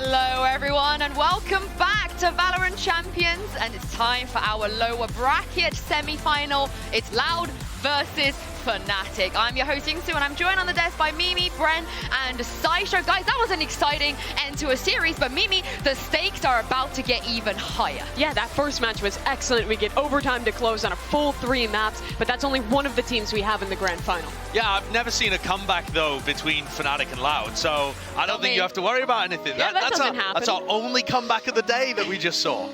Hello everyone and welcome back to VALORANT Champions, and it's time for our lower bracket semi-final. It's Loud versus Fnatic. I'm your host Yingsu and I'm joined on the desk by Mimi, Bren and Saisho. Guys, that was an exciting end to a series, but Mimi, the stakes are about to get even higher. Yeah, that first match was excellent. We get overtime to close on a full 3 maps, but that's only one of the teams we have in the grand final. Yeah, I've never seen a comeback though between Fnatic and Loud, so I don't think you have to worry about anything. Yeah, that doesn't happen. That's our only comeback of the day that we just saw.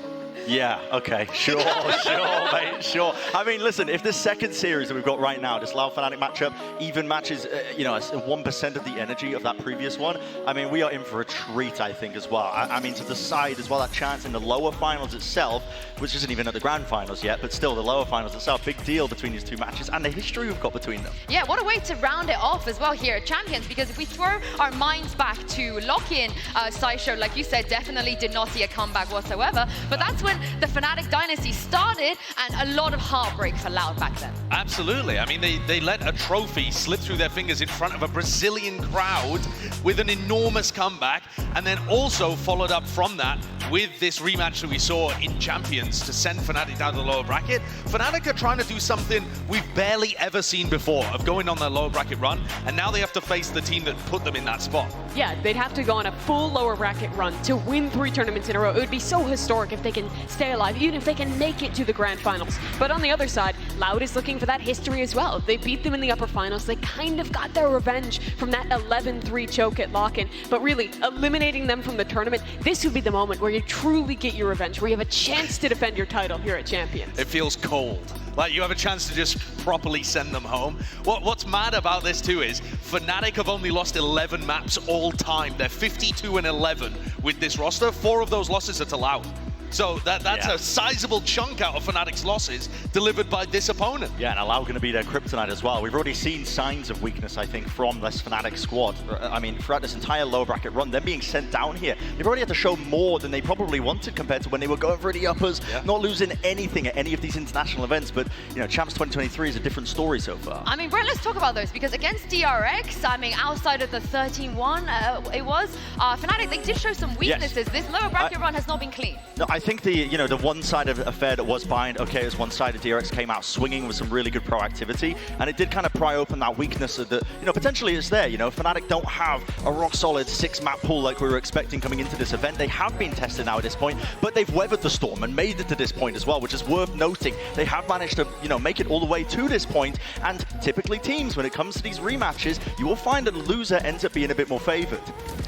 Yeah, okay, sure, sure, mate, sure. I mean, listen, if this second series that we've got right now, this Loud Fnatic matchup, even matches, 1% of the energy of that previous one, I mean, we are in for a treat, I think, as well. I mean, to decide as well that chance in the lower finals itself, which isn't even at the grand finals yet, but still the lower finals itself, big deal between these two matches and the history we've got between them. Yeah, what a way to round it off as well here at Champions, because if we throw our minds back to lock-in, Saisho, like you said, definitely did not see a comeback whatsoever, but that's when the Fnatic dynasty started, and a lot of heartbreak for Loud back then. Absolutely. I mean, they let a trophy slip through their fingers in front of a Brazilian crowd with an enormous comeback, and then also followed up from that with this rematch that we saw in Champions to send Fnatic down to the lower bracket. Fnatic are trying to do something we've barely ever seen before, of going on their lower bracket run, and now they have to face the team that put them in that spot. Yeah, they'd have to go on a full lower bracket run to win 3 tournaments in a row. It would be so historic if they can stay alive, even if they can make it to the grand finals. But on the other side, Loud is looking for that history as well. They beat them in the upper finals. They kind of got their revenge from that 11-3 choke at lock-in. But really, eliminating them from the tournament, this would be the moment where you truly get your revenge, where you have a chance to defend your title here at Champions. It feels cold. Like you have a chance to just properly send them home. What's mad about this too is Fnatic have only lost 11 maps all time. They're 52-11 with this roster. 4 of those losses are to Loud. So that's a sizable chunk out of Fnatic's losses delivered by this opponent. Yeah, and Loud going to be their kryptonite as well. We've already seen signs of weakness, I think, from this Fnatic squad. I mean, throughout this entire lower bracket run, them being sent down here, they've already had to show more than they probably wanted compared to when they were going for the uppers, not losing anything at any of these international events. But, you know, Champs 2023 is a different story so far. I mean, Brett, let's talk about those, because against DRX, I mean, outside of the 13-1, it was, Fnatic, they did show some weaknesses. This lower bracket run has not been clean. No, I think the one-sided affair that was Bind, okay, it was one-sided. DRX came out swinging with some really good proactivity, and it did kind of pry open that weakness that, potentially it's there. Fnatic don't have a rock-solid 6-map pool like we were expecting coming into this event. They have been tested now at this point, but they've weathered the storm and made it to this point as well, which is worth noting. They have managed to, make it all the way to this point, and typically teams, when it comes to these rematches, you will find that the loser ends up being a bit more favored.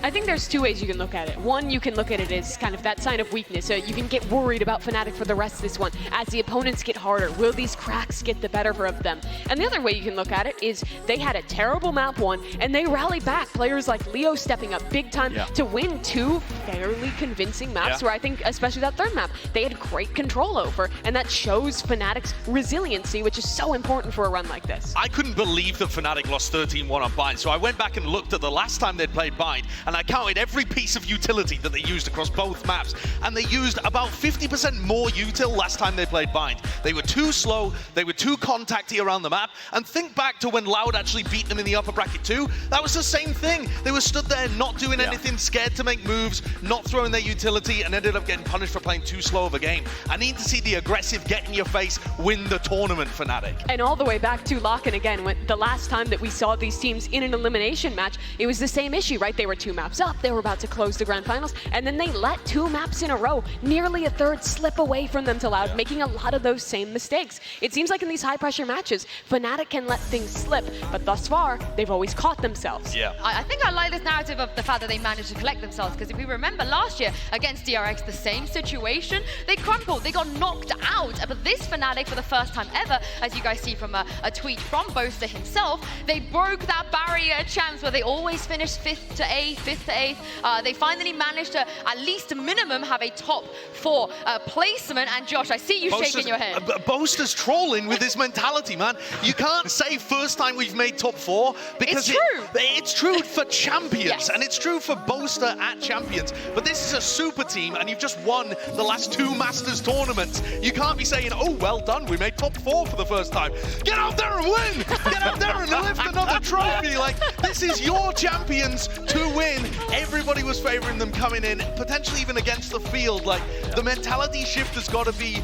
I think there's 2 ways you can look at it. One, you can look at it as kind of that sign of weakness. So you can get worried about Fnatic for the rest of this one. As the opponents get harder, will these cracks get the better of them? And the other way you can look at it is they had a terrible map 1, and they rallied back. Players like Leo stepping up big time to win 2 fairly convincing maps, where I think, especially that 3rd map, they had great control over, and that shows Fnatic's resiliency, which is so important for a run like this. I couldn't believe that Fnatic lost 13-1 on Bind, so I went back and looked at the last time they'd played Bind, and I counted every piece of utility that they used across both maps, and they used about 50% more util last time they played Bind. They were too slow, they were too contacty around the map, and think back to when Loud actually beat them in the upper bracket too. That was the same thing. They were stood there not doing anything, scared to make moves, not throwing their utility, and ended up getting punished for playing too slow of a game. I need to see the aggressive, get in your face, win the tournament Fnatic. And all the way back to lock-in again, when the last time that we saw these teams in an elimination match, it was the same issue, right? They were 2 maps up, they were about to close the grand finals, and then they let 2 maps in a row, nearly a third, slip away from them to Loud, making a lot of those same mistakes. It seems like in these high-pressure matches, Fnatic can let things slip, but thus far, they've always caught themselves. Yeah. I think I like this narrative of the fact that they managed to collect themselves, because if we remember last year against DRX, the same situation, they crumpled, they got knocked out. But this Fnatic, for the first time ever, as you guys see from a tweet from Boaster himself, they broke that barrier at Champs where they always finished 5th to 8th. They finally managed to, at least a minimum, have a top 4 placement. And Josh, I see you shaking your head. Boaster's trolling with his mentality, man. You can't say first time we've made top 4 because it's true for Champions, and it's true for Boaster at Champions. But this is a super team, and you've just won the last 2 Masters tournaments. You can't be saying, oh, well done, we made top 4 for the first time. Get out there and win! Get out there and lift another trophy! Like, this is your Champions to win. Everybody everybody was favoring them coming in, potentially even against the field. Like, the mentality shift has got to be,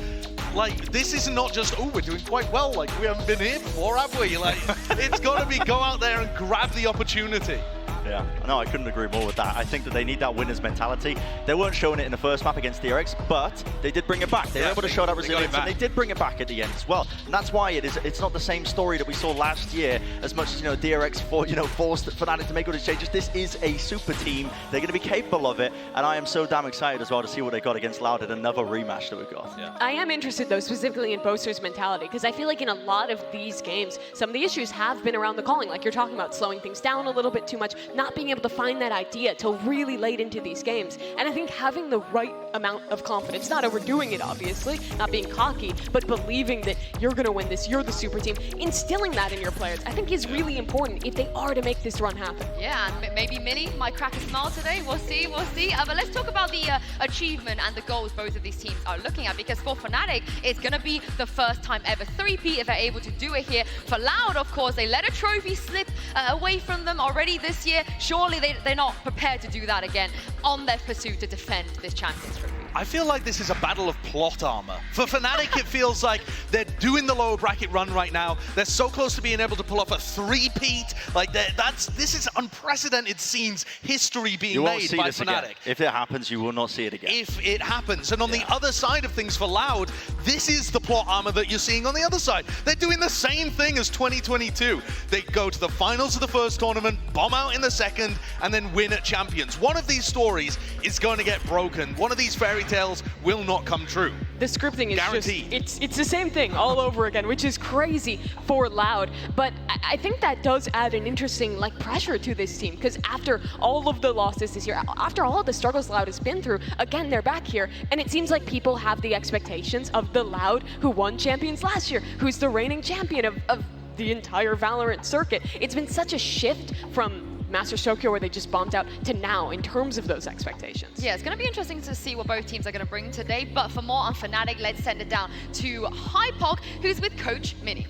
like, this is not just, oh, we're doing quite well, like, we haven't been here before, have we? Like, it's got to be go out there and grab the opportunity. Yeah, no, I couldn't agree more with that. I think that they need that winner's mentality. They weren't showing it in the first map against DRX, but they did bring it back. They were able to show that resilience, and they did bring it back at the end as well. And that's why it's not the same story that we saw last year as much as, DRX forced Fnatic to make all these changes. This is a super team. They're going to be capable of it, and I am so damn excited as well to see what they got against Loud at another rematch that we've got. Yeah. I am interested, though, specifically in Boaster's mentality, because I feel like in a lot of these games, some of the issues have been around the calling, like you're talking about slowing things down a little bit too much, not being able to find that idea till really late into these games. And I think having the right amount of confidence, not overdoing it, obviously, not being cocky, but believing that you're going to win this, you're the super team, instilling that in your players, I think is really important if they are to make this run happen. Yeah, and maybe Mini might crack a smile today. We'll see, we'll see. But let's talk about the achievement and the goals both of these teams are looking at, because for Fnatic, it's going to be the first time ever 3P if they're able to do it here. For Loud, of course, they let a trophy slip away from them already this year. Surely they're not prepared to do that again on their pursuit to defend this Champions Trophy. I feel like this is a battle of plot armor. For Fnatic, it feels like they're doing the lower bracket run right now. They're so close to being able to pull off a three-peat. Like, this is unprecedented scenes, history being made by Fnatic. Again. If it happens, you will not see it again. If it happens. And on the other side of things for Loud, this is the plot armor that you're seeing on the other side. They're doing the same thing as 2022. They go to the finals of the first tournament, bomb out in the second, and then win at Champions. One of these stories is going to get broken. One of these fairy tales will not come true. The scripting is guaranteed. Just, it's the same thing all over again, which is crazy for Loud. But I think that does add an interesting pressure to this team, because after all of the losses this year, after all of the struggles Loud has been through, again, they're back here, and it seems like people have the expectations of the Loud who won Champions last year, who's the reigning champion of the entire Valorant circuit. It's been such a shift from Masters Tokyo, where they just bombed out, to now in terms of those expectations. Yeah, it's going to be interesting to see what both teams are going to bring today. But for more on Fnatic, let's send it down to Hypog, who's with Coach Mini.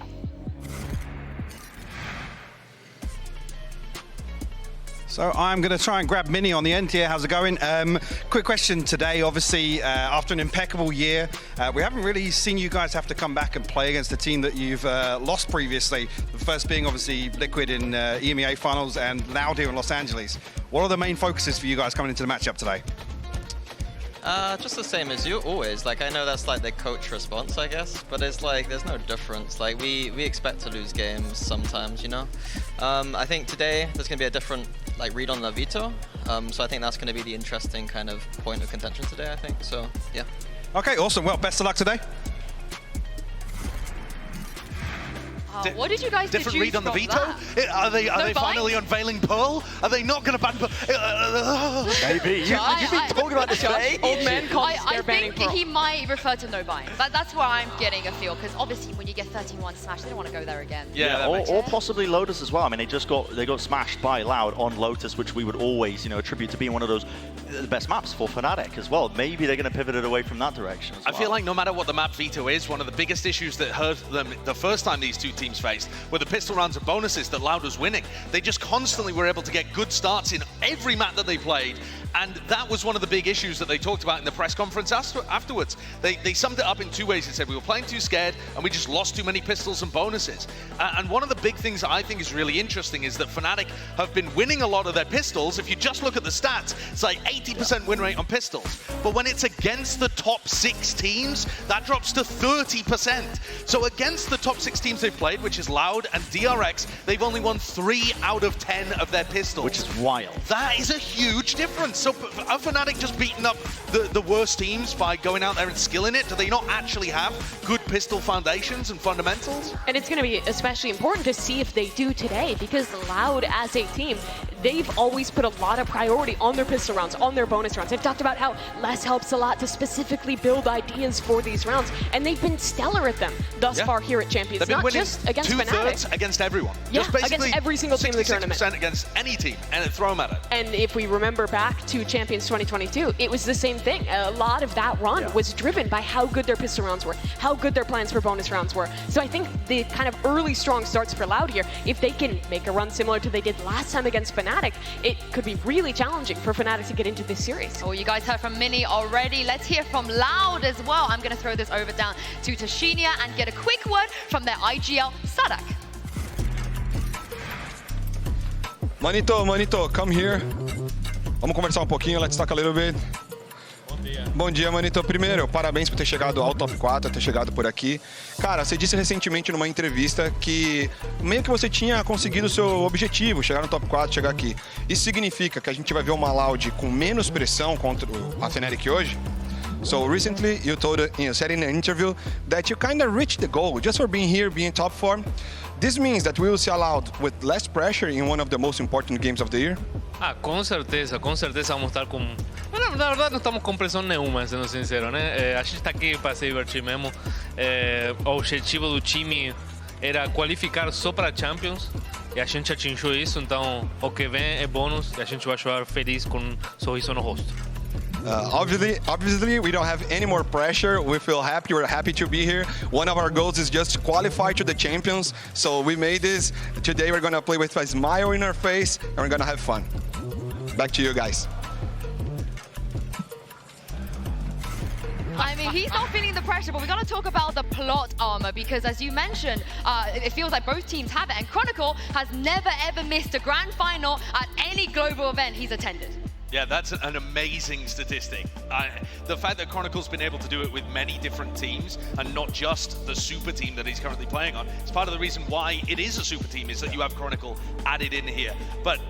So I'm going to try and grab Mini on the end here. How's it going? Quick question today. Obviously, after an impeccable year, we haven't really seen you guys have to come back and play against a team that you've lost previously. The first being obviously Liquid in EMEA finals and Loud here in Los Angeles. What are the main focuses for you guys coming into the matchup today? Just the same as you always. I know that's the coach response, I guess, but it's there's no difference. We expect to lose games sometimes, I think today there's going to be a different read on the veto, so I think that's going to be the interesting kind of point of contention today, I think. So yeah. Okay, awesome. Well, best of luck today. What did you guys different read on the veto? Are they finally unveiling Pearl? Are they not going to ban Pearl? Maybe. You've been talking about this for ages. Old man calls I banning think Pearl. he might refer to no buying. That's where I'm getting a feel, because obviously when you get 13-1 smash, they don't want to go there again. Yeah, or possibly Lotus as well. I mean, they got smashed by Loud on Lotus, which we would always attribute to being one of those the best maps for Fnatic as well. Maybe they're going to pivot it away from that direction as well. I feel like no matter what the map veto is, one of the biggest issues that hurt them the first time these two teams faced were the pistol rounds and bonuses that Loud was winning. They just constantly were able to get good starts in every map that they played, and that was one of the big issues that they talked about in the press conference afterwards. They summed it up in two ways. They said we were playing too scared and we just lost too many pistols and bonuses. And one of the big things I think is really interesting is that Fnatic have been winning a lot of their pistols. If you just look at the stats, it's 80% win rate on pistols. But when it's against the top 6 teams, that drops to 30%. So against the top 6 teams they've played, which is Loud and DRX, they've only won 3 out of 10 of their pistols. Which is wild. That is a huge difference. So are Fnatic just beating up the worst teams by going out there and skilling it? Do they not actually have good pistol foundations and fundamentals? And it's going to be especially important to see if they do today, because Loud as a team, they've always put a lot of priority on their pistol rounds, on their bonus rounds. They've talked about how less helps a lot to specifically build ideas for these rounds, and they've been stellar at them thus far here at Champions. They've been not winning just against Fnatic. 2/3 against everyone. Yeah, just basically against every single team in the tournament. 66% against any team, and throw them at it. And if we remember back to Champions 2022, it was the same thing. A lot of that run was driven by how good their pistol rounds were, how good their plans for bonus rounds were. So I think the kind of early strong starts for Loud here, if they can make a run similar to they did last time against Fnatic, Fnatic, it could be really challenging for Fnatic to get into this series. Oh, you guys heard from Mini already. Let's hear from Loud as well. I'm going to throw this over down to Tashinia and get a quick word from their IGL, Sadak. Manito, come here. Vamos conversar pouquinho, let's talk a little bit. Bom dia, Manito. Primeiro, parabéns por ter chegado ao top 4, ter chegado por aqui. Cara, você disse recentemente numa entrevista que meio que você tinha conseguido o seu objetivo, chegar no top 4, chegar aqui. Isso significa que a gente vai ver uma Loud com menos pressão contra a Fnatic hoje? So recently you said in an interview that you kind of reached the goal just for being here, being top form. This means that we will see a Loud with less pressure in one of the most important games of the year? Com certeza vamos estar com... Bueno, na verdade não estamos com pressão nenhuma, sendo sincero, né? A gente está aqui para se divertir mesmo. O objetivo do time era qualificar só para Champions e a gente atingiu isso, então o que vem é bônus e a gente vai jogar feliz com um sorriso no rosto. Obviously, we don't have any more pressure. We feel happy. We're happy to be here. One of our goals is just to qualify to the champions. So we made this. Today we're going to play with a smile in our face and we're going to have fun. Back to you guys. I mean, he's not feeling the pressure, but we got to talk about the plot armor because, as you mentioned, it feels like both teams have it. And Chronicle has never, ever missed a grand final at any global event he's attended. Yeah, that's an amazing statistic. The fact that Chronicle's been able to do it with many different teams and not just the super team that he's currently playing on, it's part of the reason why it is a super team, is that you have Chronicle added in here. But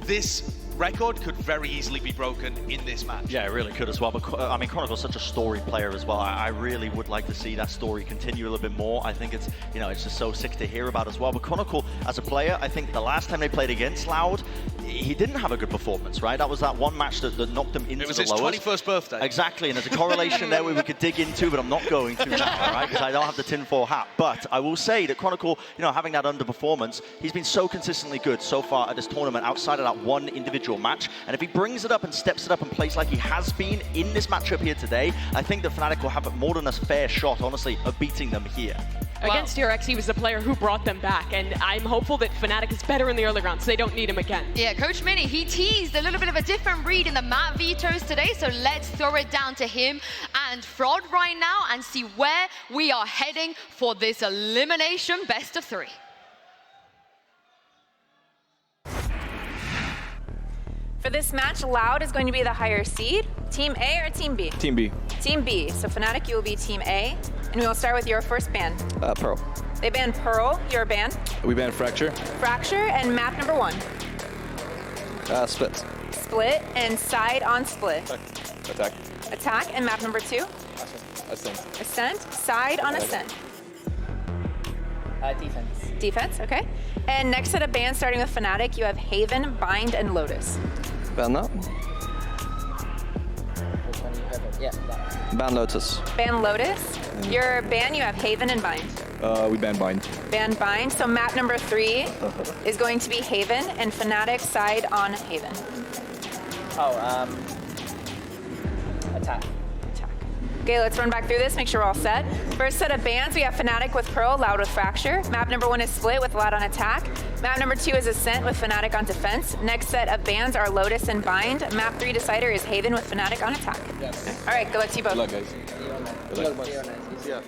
this record could very easily be broken in this match. Yeah, it really could as well. But I mean, Chronicle's such a story player as well. I really would like to see that story continue a little bit more. I think it's, you know, it's just so sick to hear about as well. But Chronicle, as a player, I think the last time they played against Loud, he didn't have a good performance, right? That was that one match that knocked him into the lowest. It was his 21st birthday. Exactly, and there's a correlation there we could dig into, but I'm not going to now, right? Because I don't have the tinfoil hat. But I will say that Chronicle, you know, having that underperformance, he's been so consistently good so far at this tournament outside of that one individual match. And if he brings it up and steps it up and plays like he has been in this matchup here today, I think that Fnatic will have more than a fair shot, honestly, of beating them here. Against DRX, he was the player who brought them back, and I'm hopeful that Fnatic is better in the early rounds, so they don't need him again. Yeah, Coach Mini, he teased a little bit of a different read in the map vetoes today, so let's throw it down to him and Fraud right now and see where we are heading for this elimination best of 3. For this match, Loud is going to be the higher seed. Team A or Team B? Team B. Team B. So Fnatic, you will be Team A. And we will start with your first ban. Pearl. They banned Pearl, your ban. We banned Fracture. Fracture, and map number 1. Split. Split, and side on split. Attack. Attack, and map number 2. Ascent. Ascent, side on Ascent. Defense. Defense, okay. And next set of bans, starting with Fnatic, you have Haven, Bind, and Lotus. Ban that. Which one do you have? Yeah, that. Ban Lotus. Ban Lotus. Your ban, you have Haven and Bind. We ban Bind. Ban Bind. So map number 3 is going to be Haven, and Fnatic side on Haven. Oh, attack. Okay, let's run back through this, make sure we're all set. First set of bans, we have Fnatic with Pearl, Loud with Fracture. Map number 1 is Split with Loud on attack. Map number 2 is Ascent with Fnatic on defense. Next set of bans are Lotus and Bind. Map 3 decider is Haven with Fnatic on attack. Yes. All right, good luck to you both. Good luck, guys. Good luck, boys. Yeah.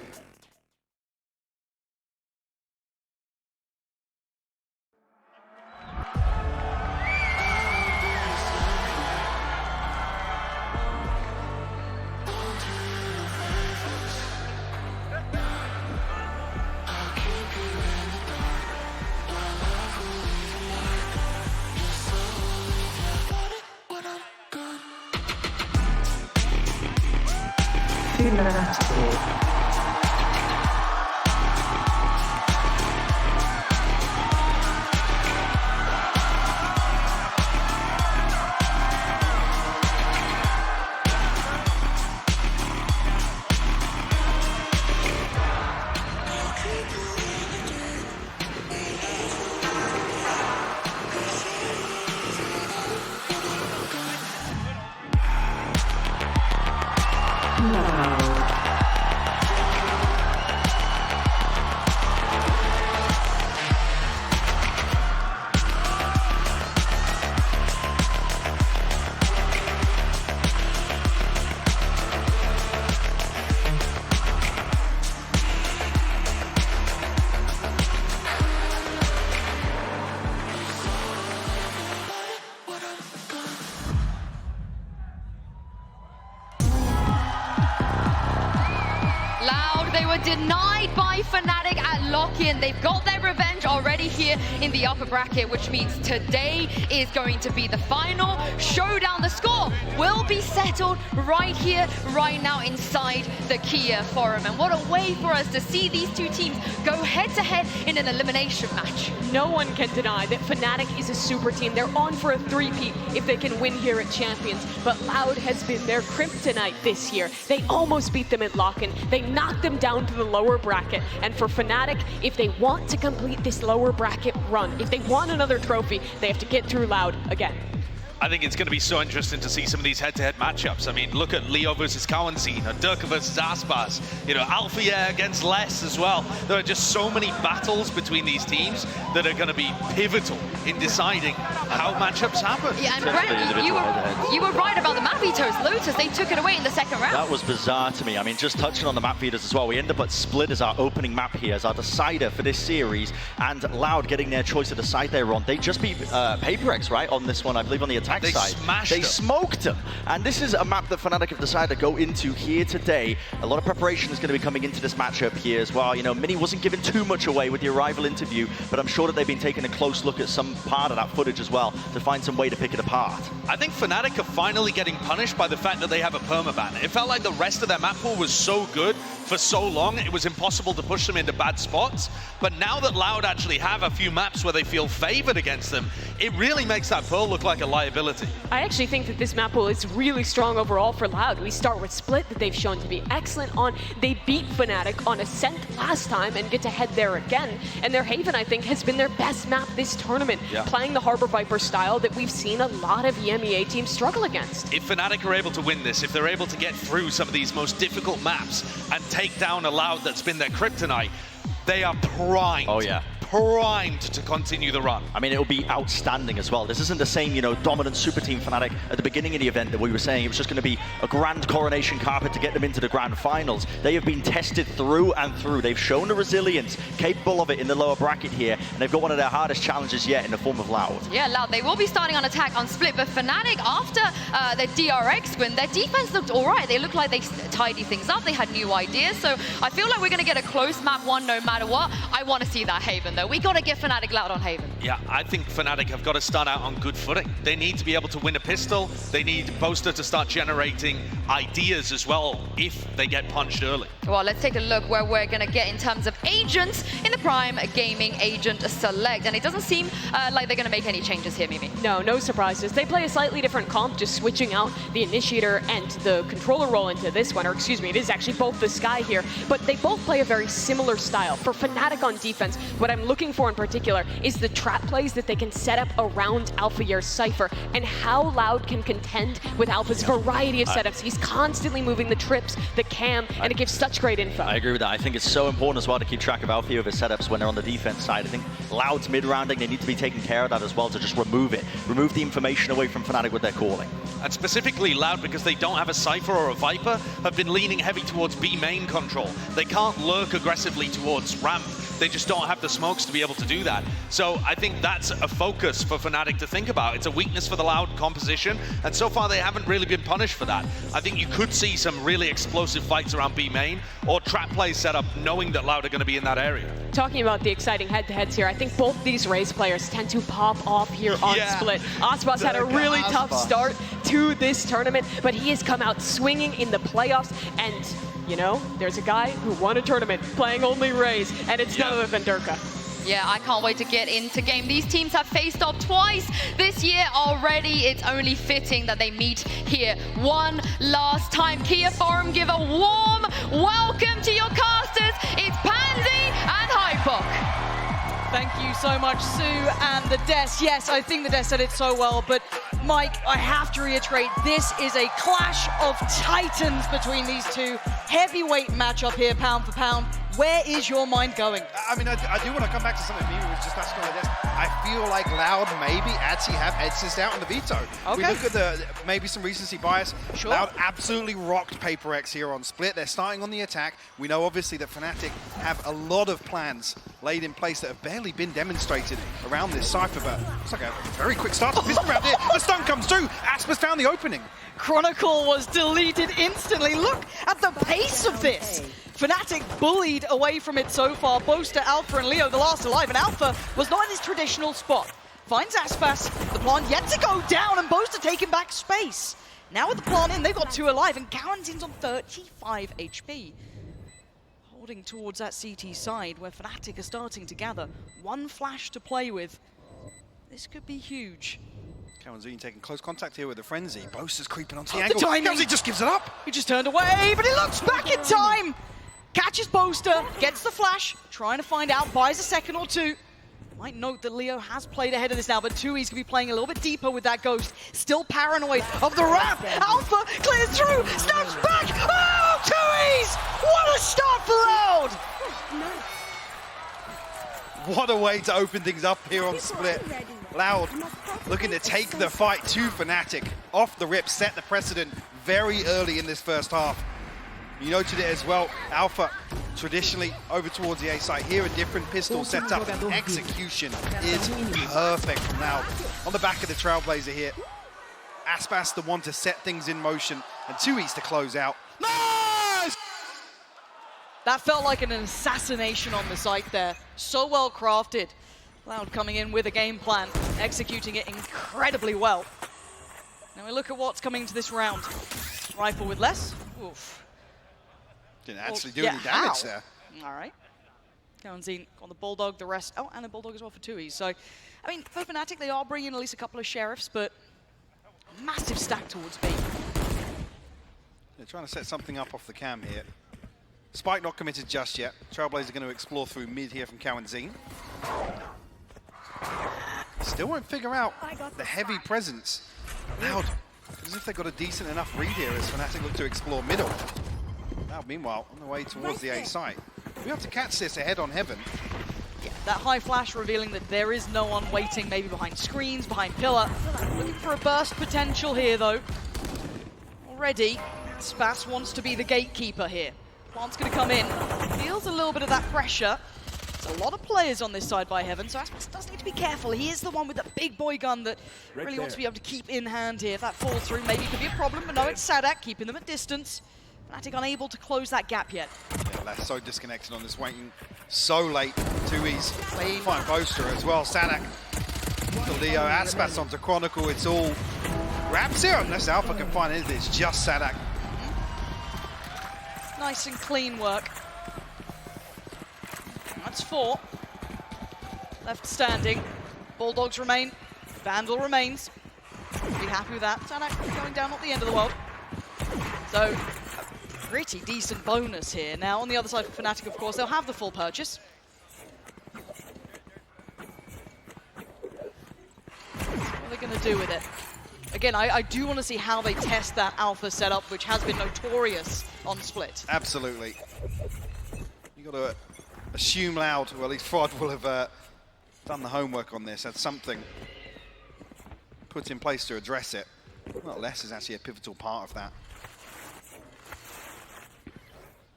They were denied by Fnatic at lock-in. They've got their revenge already here in the upper bracket, which means today is going to be the final showdown. The score will be settled right here, right now inside the Kia Forum. And what a way for us to see these two teams go head-to-head in an elimination match. No one can deny that Fnatic is a super team. They're on for a three-peat if they can win here at Champions. But Loud has been their kryptonite this year. They almost beat them at lock-in. They knocked them down to the lower bracket. And for Fnatic, if they want to complete this lower bracket run, if they want another trophy, they have to get through Loud again. I think it's going to be so interesting to see some of these head-to-head matchups. I mean, look at Leo versus Cowanzine, Durka versus Aspas, Alpha against Les as well. There are just so many battles between these teams that are going to be pivotal in deciding how matchups happen. Yeah, and Brent, you were right about the map vetoes. Lotus, they took it away in the second round. That was bizarre to me. I mean, just touching on the map vetoes as well, we end up at Split as our opening map here, as our decider for this series, and Loud getting their choice to decide they're on. They just beat PaperX, right, on this one, I believe on the attack side. They smoked them. And this is a map that Fnatic have decided to go into here today. A lot of preparation is going to be coming into this matchup here as well. Mini wasn't giving too much away with the arrival interview, but I'm sure that they've been taking a close look at some part of that footage as well to find some way to pick it apart. I think Fnatic are finally getting punished by the fact that they have a permaban. It felt like the rest of their map pool was so good for so long, it was impossible to push them into bad spots. But now that Loud actually have a few maps where they feel favored against them, it really makes that Pearl look like a liability. I actually think that this map pool is really strong overall for Loud. We start with Split that they've shown to be excellent on. They beat Fnatic on Ascent last time and get to head there again. And their Haven, I think, has been their best map this tournament, playing the Harbor Viper style that we've seen a lot of EMEA teams struggle against. If Fnatic are able to win this, if they're able to get through some of these most difficult maps and take down a Loud that's been their kryptonite, they are primed. Oh yeah. Primed to continue the run. I mean, it'll be outstanding as well. This isn't the same, dominant super team Fnatic at the beginning of the event that we were saying. It was just going to be a grand coronation carpet to get them into the grand finals. They have been tested through and through. They've shown the resilience, capable of it in the lower bracket here, and they've got one of their hardest challenges yet in the form of Loud. Yeah, Loud. They will be starting on attack on Split, but Fnatic, after their DRX win, their defense looked all right. They looked like they tidied things up. They had new ideas, so I feel like we're going to get a close map one no matter what. I want to see that Haven, though. We got to get Fnatic Loud on Haven. Yeah, I think Fnatic have got to start out on good footing. They need to be able to win a pistol. They need Boaster to start generating ideas as well if they get punched early. Well, let's take a look where we're going to get in terms of agents in the Prime Gaming Agent Select. And it doesn't seem like they're going to make any changes here, Mimi. No surprises. They play a slightly different comp, just switching out the Initiator and the Controller role into this one. Or excuse me, it is actually both the Sky here. But they both play a very similar style. For Fnatic on defense, what I'm looking for in particular is the trap plays that they can set up around Alphayear's Cypher and how Loud can contend with Alpha's variety of setups. He's constantly moving the trips, the cam, and it gives such great info. I agree with that. I think it's so important as well to keep track of Alphayear with his setups when they're on the defense side. I think Loud's mid-rounding, they need to be taking care of that as well, to just remove it. Remove the information away from Fnatic with their calling. And specifically Loud, because they don't have a Cypher or a Viper, have been leaning heavy towards B main control. They can't lurk aggressively towards ramp. They just don't have the smokes to be able to do that. So I think that's a focus for Fnatic to think about. It's a weakness for the Loud composition, and so far they haven't really been punished for that. I think you could see some really explosive fights around B main, or trap plays set up knowing that Loud are going to be in that area. Talking about the exciting head-to-heads here, I think both these Raze players tend to pop off here on Split. Aspas had a really tough start to this tournament, but he has come out swinging in the playoffs, and there's a guy who won a tournament playing only Raze, and it's none other than Durka. Yeah, I can't wait to get into game. These teams have faced off twice this year already. It's only fitting that they meet here one last time. Kia Forum, give a warm welcome to your casters. It's Pansy and Hypok. Thank you so much, Sue and the Des. Yes, I think the Des said it so well, but Mike, I have to reiterate, this is a clash of titans between these two. Heavyweight matchup here, pound for pound. Where is your mind going? I mean, I do want to come back to something Mimi was just that's not it. I feel like Loud maybe actually have edged this out on the veto. Okay. We look at maybe some recency bias. Sure. Loud absolutely rocked Paper X here on Split. They're starting on the attack. We know obviously that Fnatic have a lot of plans laid in place that have barely been demonstrated around this Cypher, but it's like a very quick start to this round here. The stun comes through. Aspas found the opening. Chronicle was deleted instantly. Look at the pace of this. Fnatic bullied away from it so far. Boaster, Alpha, and Leo, the last alive, and Alpha was not in his traditional spot. Finds Aspas, the plant yet to go down, and Boaster taking back space. Now with the plant in, they've got 2 alive, and Cowanzin's on 35 HP. Holding towards that CT side, where Fnatic are starting to gather. 1 flash to play with. This could be huge. Cowanzin taking close contact here with the Frenzy. Boaster's creeping onto the The angle. timing. Cowanzin just gives it up. He just turned away, but he looks back in time. Catches Boaster, gets the flash, trying to find out, buys a second or 2. Might note that Leo has played ahead of this now, but 2E's gonna be playing a little bit deeper with that Ghost. Still paranoid of the ramp. Alpha clears through, snaps back. Oh, 2E's! What a start for Loud! What a way to open things up here on Split. Loud looking to take the fight to Fnatic. Off the rip, set the precedent very early in this first half. You noted it as well. Alpha traditionally over towards the A site. Here a different pistol setup. Execution is perfect from Loud. On the back of the Trailblazer here. Aspas the one to set things in motion, and 2E's to close out. Nice! That felt like an assassination on the site there. So well crafted. Loud coming in with a game plan, executing it incredibly well. Now we look at what's coming to this round. Rifle with less. Oof. Didn't actually do any damage there. All right. Cowanzin on the Bulldog, the rest. Oh, and a Bulldog as well for 2E. So, I mean, for Fnatic, they are bringing at least a couple of Sheriffs, but massive stack towards B. They're trying to set something up off the cam here. Spike not committed just yet. Trailblazer going to explore through mid here from Cowanzin. Still won't figure out the heavy presence. Loud, as if they've got a decent enough read here as Fnatic look to explore middle. Loud, meanwhile, on the way towards the A site. We have to catch this ahead on Heaven. Yeah, that high flash revealing that there is no one waiting, maybe behind screens, behind pillar. Looking for a burst potential here, though. Already, Spas wants to be the gatekeeper here. Plant's going to come in. Feels a little bit of that pressure. There's a lot of players on this side by Heaven, so Aspas does need to be careful. He is the one with the big boy gun that really wants to be able to keep in hand here. If that falls through, maybe it could be a problem, but no, it's Sadak keeping them at distance. Fnatic unable to close that gap yet. Yeah, that's so disconnected on this, waiting so late. 2E's fine Boaster as well. Sadak to Leo, Aspas onto Chronicle. It's all grabs here, unless Alpha can find anything. It's just Sadak. Nice and clean work. That's 4. Left standing. Bulldogs remain. Vandal remains. Be happy with that. Sadak going down, not the end of the world. So, a pretty decent bonus here. Now, on the other side for Fnatic, of course, they'll have the full purchase. What are they going to do with it? Again, I do want to see how they test that Alpha setup, which has been notorious on Split. Absolutely. You got to assume Loud, well, at least Frod will have done the homework on this, had something put in place to address it. Well, less is actually a pivotal part of that.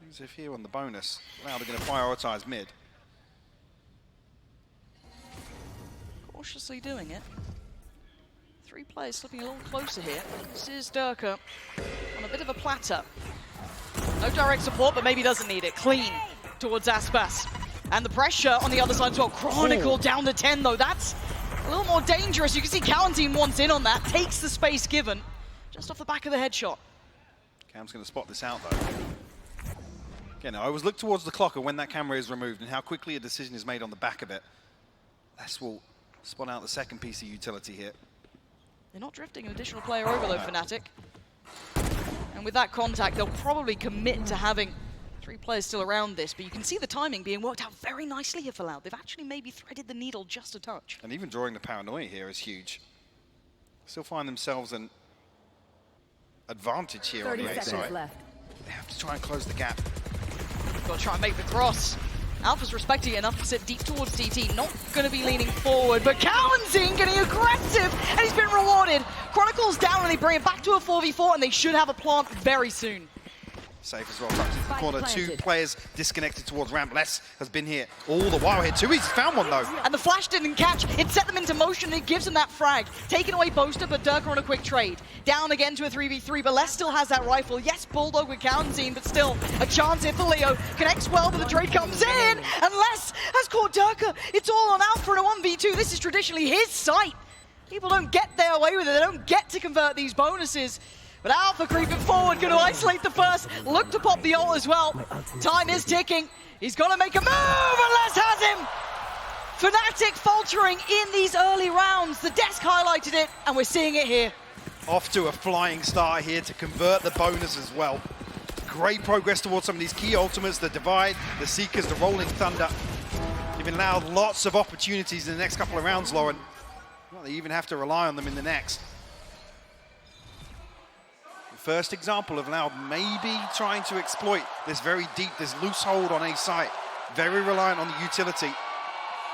As if here on the bonus, Loud are going to prioritize mid. Cautiously doing it. 3 players slipping a little closer here. This is Durka on a bit of a platter. No direct support, but maybe doesn't need it. Clean towards Aspas. And the pressure on the other side as well. Chronicle down to 10 though. That's a little more dangerous. You can see Cowanzin wants in on that. Takes the space given. Just off the back of the headshot. Cam's going to spot this out though. Again, I always look towards the clock and when that camera is removed and how quickly a decision is made on the back of it. This will spot out the second piece of utility here. They're not drifting an additional player over though, Fnatic. And with that contact, they'll probably commit to having 3 players still around this, but you can see the timing being worked out very nicely here for Loud. They've actually maybe threaded the needle just a touch. And even drawing the paranoia here is huge. Still find themselves an advantage here on the A side. They have to try and close the gap. Got to try and make the cross. Alpha's respecting it enough to sit deep towards DT, not going to be leaning forward, but Cowanzine getting aggressive, and he's been rewarded. Chronicles down, and they bring it back to a 4v4, and they should have a plant very soon. Safe as well, tucked into the corner. Two players disconnected towards ramp. Les has been here all the while here. Too easy, found one though. And the flash didn't catch. It set them into motion, and it gives them that frag. Taken away Boaster, but Durka on a quick trade. Down again to a 3v3, but Les still has that rifle. Yes, Bulldog with Cowanzine, but still a chance here for Leo. Connects well, but the trade comes in, and Les has caught Durka. It's all on Alpha in a 1v2. This is traditionally his site. People don't get their way with it. They don't get to convert these bonuses. But Alpha creeping forward, going to isolate the first, look to pop the ult as well. Time is ticking. He's going to make a move, and Les has him. Fnatic faltering in these early rounds. The desk highlighted it, and we're seeing it here. Off to a flying start here to convert the bonus as well. Great progress towards some of these key ultimates, the Divide, the Seekers, the Rolling Thunder. Giving Loud lots of opportunities in the next couple of rounds, Lauren. Well, they even have to rely on them in the next. First example of Loud maybe trying to exploit this very deep, this loose hold on a site. Very reliant on the utility.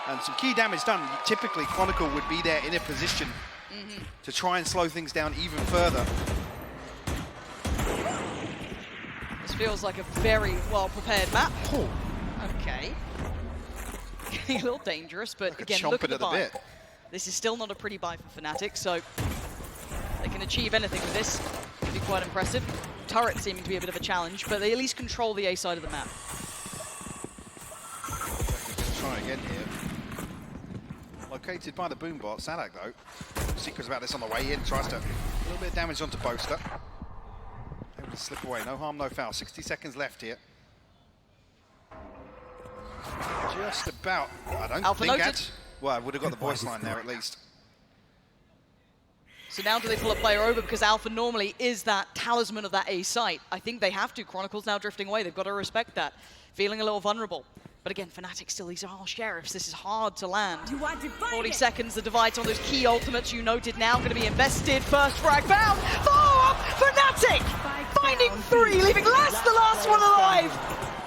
And some key damage done. Typically, Chronicle would be there in a position to try and slow things down even further. This feels like a very well-prepared map. Oh, okay. Getting a little dangerous, but again, look at the buy. This is still not a pretty buy for Fnatic, so they can achieve anything with this. Be quite impressive. Turret seeming to be a bit of a challenge, but they at least control the A side of the map. Just try again here. Located by the boombot, Sadak though. Secret's about this on the way in, tries to a little bit of damage onto Boaster. Able to slip away, no harm, no foul. 60 seconds left here. Just about, I don't Alpha think noted. well, I would have got the voice line there at least. So now do they pull a player over, because Alpha normally is that talisman of that A site. I think they have to. Chronicles now drifting away. They've got to respect that. Feeling a little vulnerable. But again, Fnatic still, these are all sheriffs. This is hard to land. 40 seconds, the divides on those key ultimates you noted now going to be invested. First frag found. Follow-up, Fnatic! Finding 3, leaving Les the last one alive.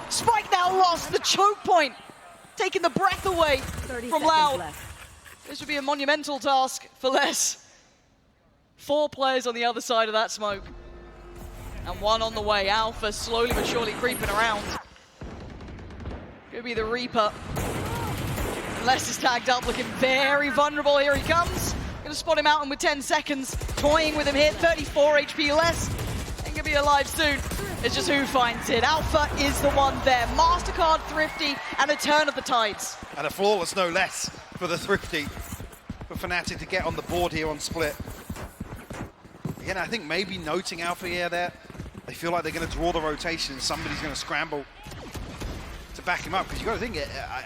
Spike now lost, the choke point. Taking the breath away from Loud. This would be a monumental task for Les. 4 players on the other side of that smoke. And 1 on the way. Alpha slowly but surely creeping around. Could be the Reaper. Les is tagged up, looking very vulnerable. Here he comes. Gonna spot him out and with 10 seconds. Toying with him here, 34 HP less. Ain't gonna be alive soon. It's just who finds it. Alpha is the one there. MasterCard, Thrifty, and a turn of the tides. And a flawless no less for the Thrifty. For Fnatic to get on the board here on Split. Again, I think maybe noting Alpha here there. They feel like they're going to draw the rotation and somebody's going to scramble to back him up. Because you've got to think,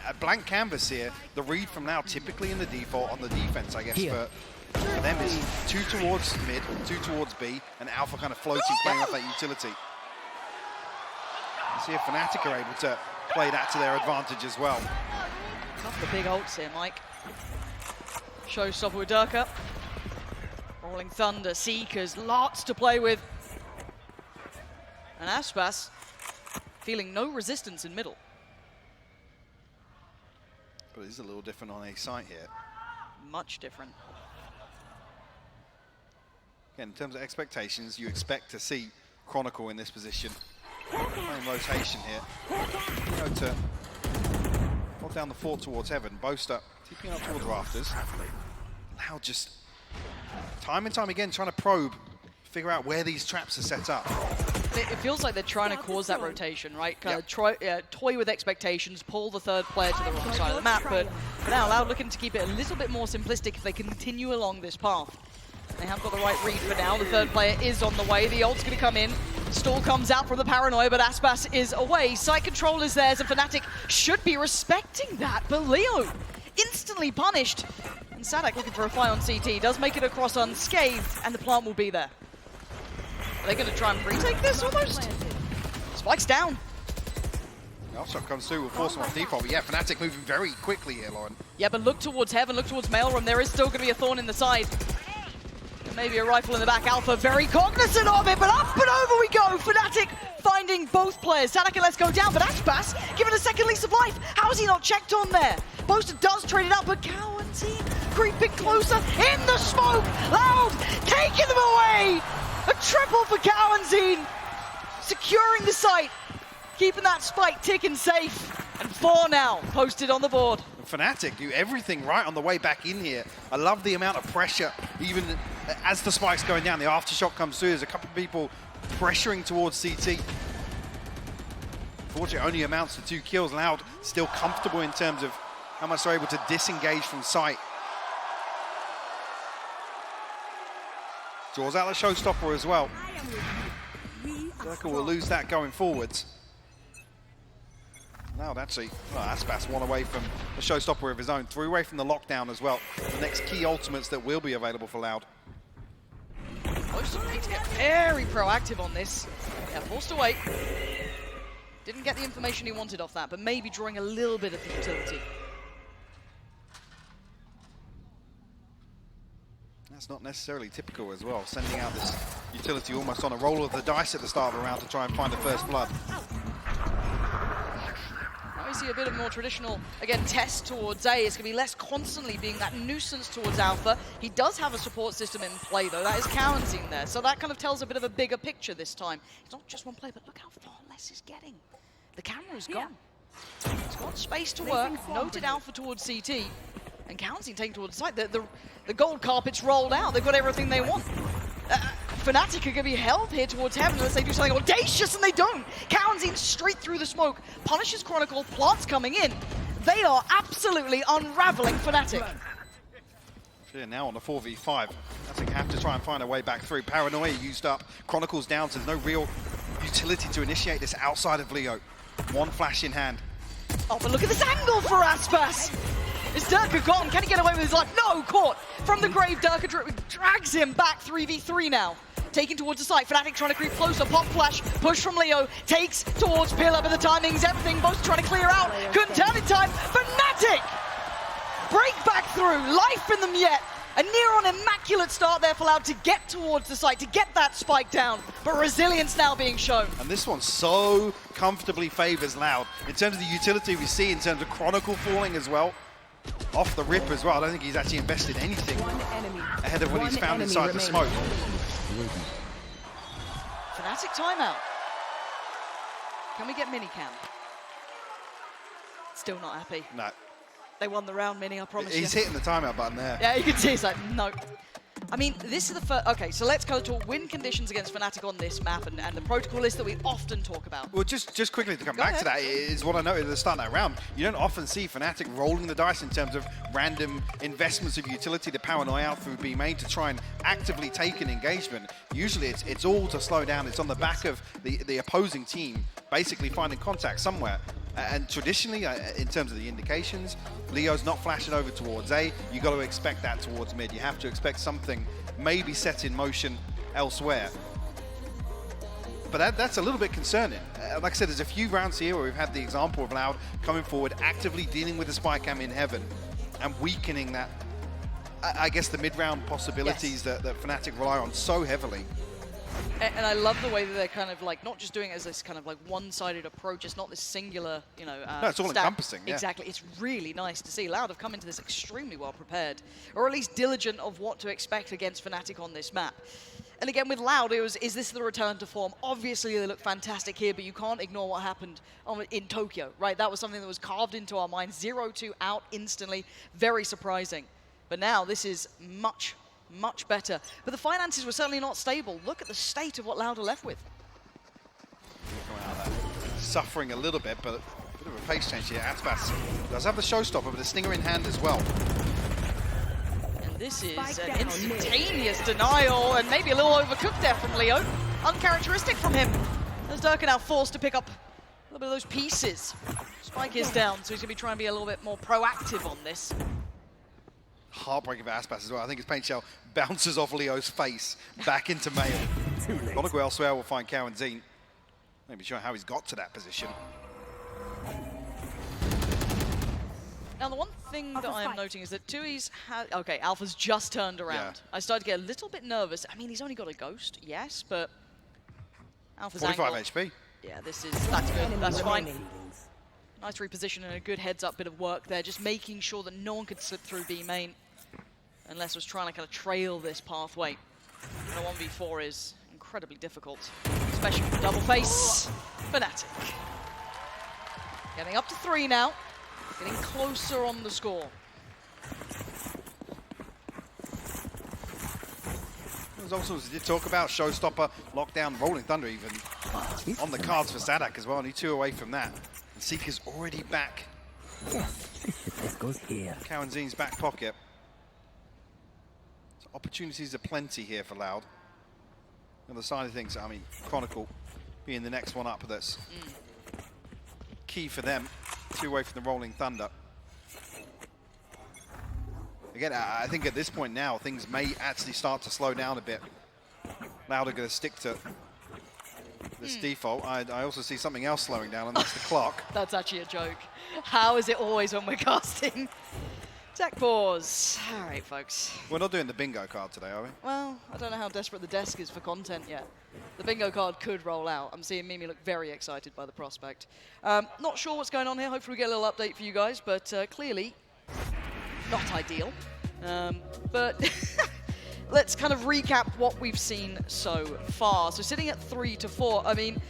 a blank canvas here, the read from now typically in the default on the defense, I guess, for them is 2 towards mid, 2 towards B, and Alpha kind of floating, playing off that utility. Let's see if Fnatic are able to play that to their advantage as well. Couple of big ults here, Mike. Showstopper with Durka. Rolling Thunder, Seekers, lots to play with. And Aspas feeling no resistance in middle. But it is a little different on a site here. Much different. Again, in terms of expectations, you expect to see Chronicle in this position. Playing rotation here. Go to hold down the fort towards heaven. Boaster keeping up towards rafters. Loud just time and time again trying to probe, figure out where these traps are set up. It feels like they're trying to cause that rotation, right? Kind of toy with expectations, pull the third player to the wrong side of the map, but now Loud looking to keep it a little bit more simplistic if they continue along this path. They have got the right read for now. The third player is on the way. The ult's going to come in. Stall comes out from the paranoia, but Aspas is away. Site control is theirs, and Fnatic should be respecting that, but Leo instantly punished. And Sadak looking for a fly on CT, does make it across unscathed, and the plant will be there. Are they going to try and retake this almost? Spike's down. The off-shot comes through, will force him off default, but yeah, Fnatic moving very quickly here, Lauren. Yeah, but look towards heaven, look towards Maelstrom. There is still going to be a thorn in the side. Maybe a rifle in the back. Alpha very cognizant of it, but up and over we go. Fnatic finding both players. Sanaka lets go down, but Aspas given a second lease of life. How is he not checked on there? Boaster does trade it out, but Cow and team creeping closer in the smoke. Loud taking them away. A triple for Cow and Zine. Securing the site, keeping that spike ticking safe. And 4 now posted on the board. Fnatic do everything right on the way back in here. I love the amount of pressure, even as the spike's going down, the aftershock comes through. There's a couple of people pressuring towards CT. Unfortunately, it only amounts to 2 kills. Loud still comfortable in terms of how much they're able to disengage from sight. Draws out the showstopper as well. Zerka will lose that going forwards. Loud actually, well, Aspas one away from the showstopper of his own. 3 away from the lockdown as well. The next key ultimates that will be available for Loud. Boaster needs to get very proactive on this. Yeah, forced away. Didn't get the information he wanted off that, but maybe drawing a little bit of the utility. That's not necessarily typical as well, sending out this utility almost on a roll of the dice at the start of a round to try and find a first blood. Now we see a bit of more traditional, again, test towards A. It's going to be less constantly being that nuisance towards Alpha. He does have a support system in play, though. That is Cowanzine there. So that kind of tells a bit of a bigger picture this time. It's not just one player, but look how far less he's getting. The camera's gone. He's got space to work. Noted Alpha towards CT. And Cowanzine taken towards the side. The gold carpet's rolled out. They've got everything they want. Fnatic are going to be held here towards heaven unless they do something audacious, and they don't. Cowanzine straight through the smoke. Punishes Chronicle, plants coming in. They are absolutely unraveling Fnatic. Yeah, now on the 4v5. Fnatic have to try and find a way back through. Paranoia used up. Chronicle's down, so there's no real utility to initiate this outside of Leo. 1 flash in hand. Oh, but look at this angle for Aspas. Is Durka gone? Can he get away with his life? No, caught from the grave. Durka drags him back 3v3 now. Taking towards the site. Fnatic trying to creep closer. Pop flash. Push from Leo. Takes towards Pillar, but the timing's everything. Both trying to clear out. Couldn't turn in time. Fnatic break back through. Life in them yet. A near on immaculate start there for Loud to get towards the site, to get that spike down. But resilience now being shown. And this one so comfortably favors Loud. In terms of the utility we see, in terms of Chronicle falling as well. Off the rip as well. I don't think he's actually invested anything ahead of what he's found inside the smoke. Fnatic timeout. Can we get minicam? Still not happy. No. They won the round, Mini, I promise you. He's hitting the timeout button there. Yeah, you can see he's like, no. I mean, this is the first... Okay, so let's go to win conditions against Fnatic on this map and the protocol list that we often talk about. Well, just quickly to come back to that is what I noted at the start of that round. You don't often see Fnatic rolling the dice in terms of random investments of utility. The Paranoia Alpha would be made to try and actively take an engagement. Usually it's all to slow down. It's on the back of the opposing team basically finding contact somewhere. And traditionally, in terms of the indications, Leo's not flashing over towards A. You got to expect that towards mid. You have to expect something maybe set in motion elsewhere. But that's a little bit concerning. Like I said, there's a few rounds here where we've had the example of Loud coming forward, actively dealing with the spike cam in heaven and weakening that, I guess, the mid-round possibilities that Fnatic rely on so heavily. And I love the way that they're kind of like, not just doing it as this kind of like one-sided approach. It's not this singular, you know, no, it's all encompassing. Yeah. Exactly. It's really nice to see. Loud have come into this extremely well prepared, or at least diligent of what to expect against Fnatic on this map. And again, with Loud, it was, is this the return to form? Obviously, they look fantastic here, but you can't ignore what happened in Tokyo, right? That was something that was carved into our minds. 0-2 out instantly. Very surprising. But now this is much better. But the finances were certainly not stable. Look at the state of what Loud are left with. Suffering a little bit, but a bit of a pace change here. Aspas does have the showstopper, but a stinger in hand as well. And this is an instantaneous denial, and maybe a little overcooked there from Leo. Uncharacteristic from him. As Durka now forced to pick up a little bit of those pieces. Spike is down, so he's going to be trying to be a little bit more proactive on this. Heartbreaking for Aspas as well. I think his paint shell bounces off Leo's face back into Mail. Gotta go elsewhere, we'll find Cow and Zine. Maybe sure how he's got to that position. Now, the one thing that I am noting is that Tui's had... Okay, Alpha's just turned around. Yeah. I started to get a little bit nervous. I mean, he's only got a ghost, yes, but... Alpha's 45 angle. HP. Yeah, that's good. That's fine. Nice reposition and a good heads-up bit of work there, just making sure that no one could slip through B main, unless was trying to kind of trail this pathway. And a 1v4 is incredibly difficult, especially with the double face. Fnatic. Getting up to 3 now, getting closer on the score. There's also, as we did talk about, Showstopper, Lockdown, Rolling Thunder even on the cards for Sadak as well, only 2 away from that. And Seeker's already back. This goes here. Karanzin's back pocket. So opportunities are plenty here for Loud. On the side of things, I mean, Chronicle being the next one up, that's key for them. 2 away from the Rolling Thunder. Again, I think at this point now, things may actually start to slow down a bit. Loud are going to stick to this default. I also see something else slowing down, and that's the clock. That's actually a joke. How is it always when we're casting? Tech pause. All right, folks. We're not doing the bingo card today, are we? Well, I don't know how desperate the desk is for content yet. The bingo card could roll out. I'm seeing Mimi look very excited by the prospect. Not sure what's going on here. Hopefully we get a little update for you guys, but clearly not ideal. But let's kind of recap what we've seen so far. So sitting at 3-4, I mean,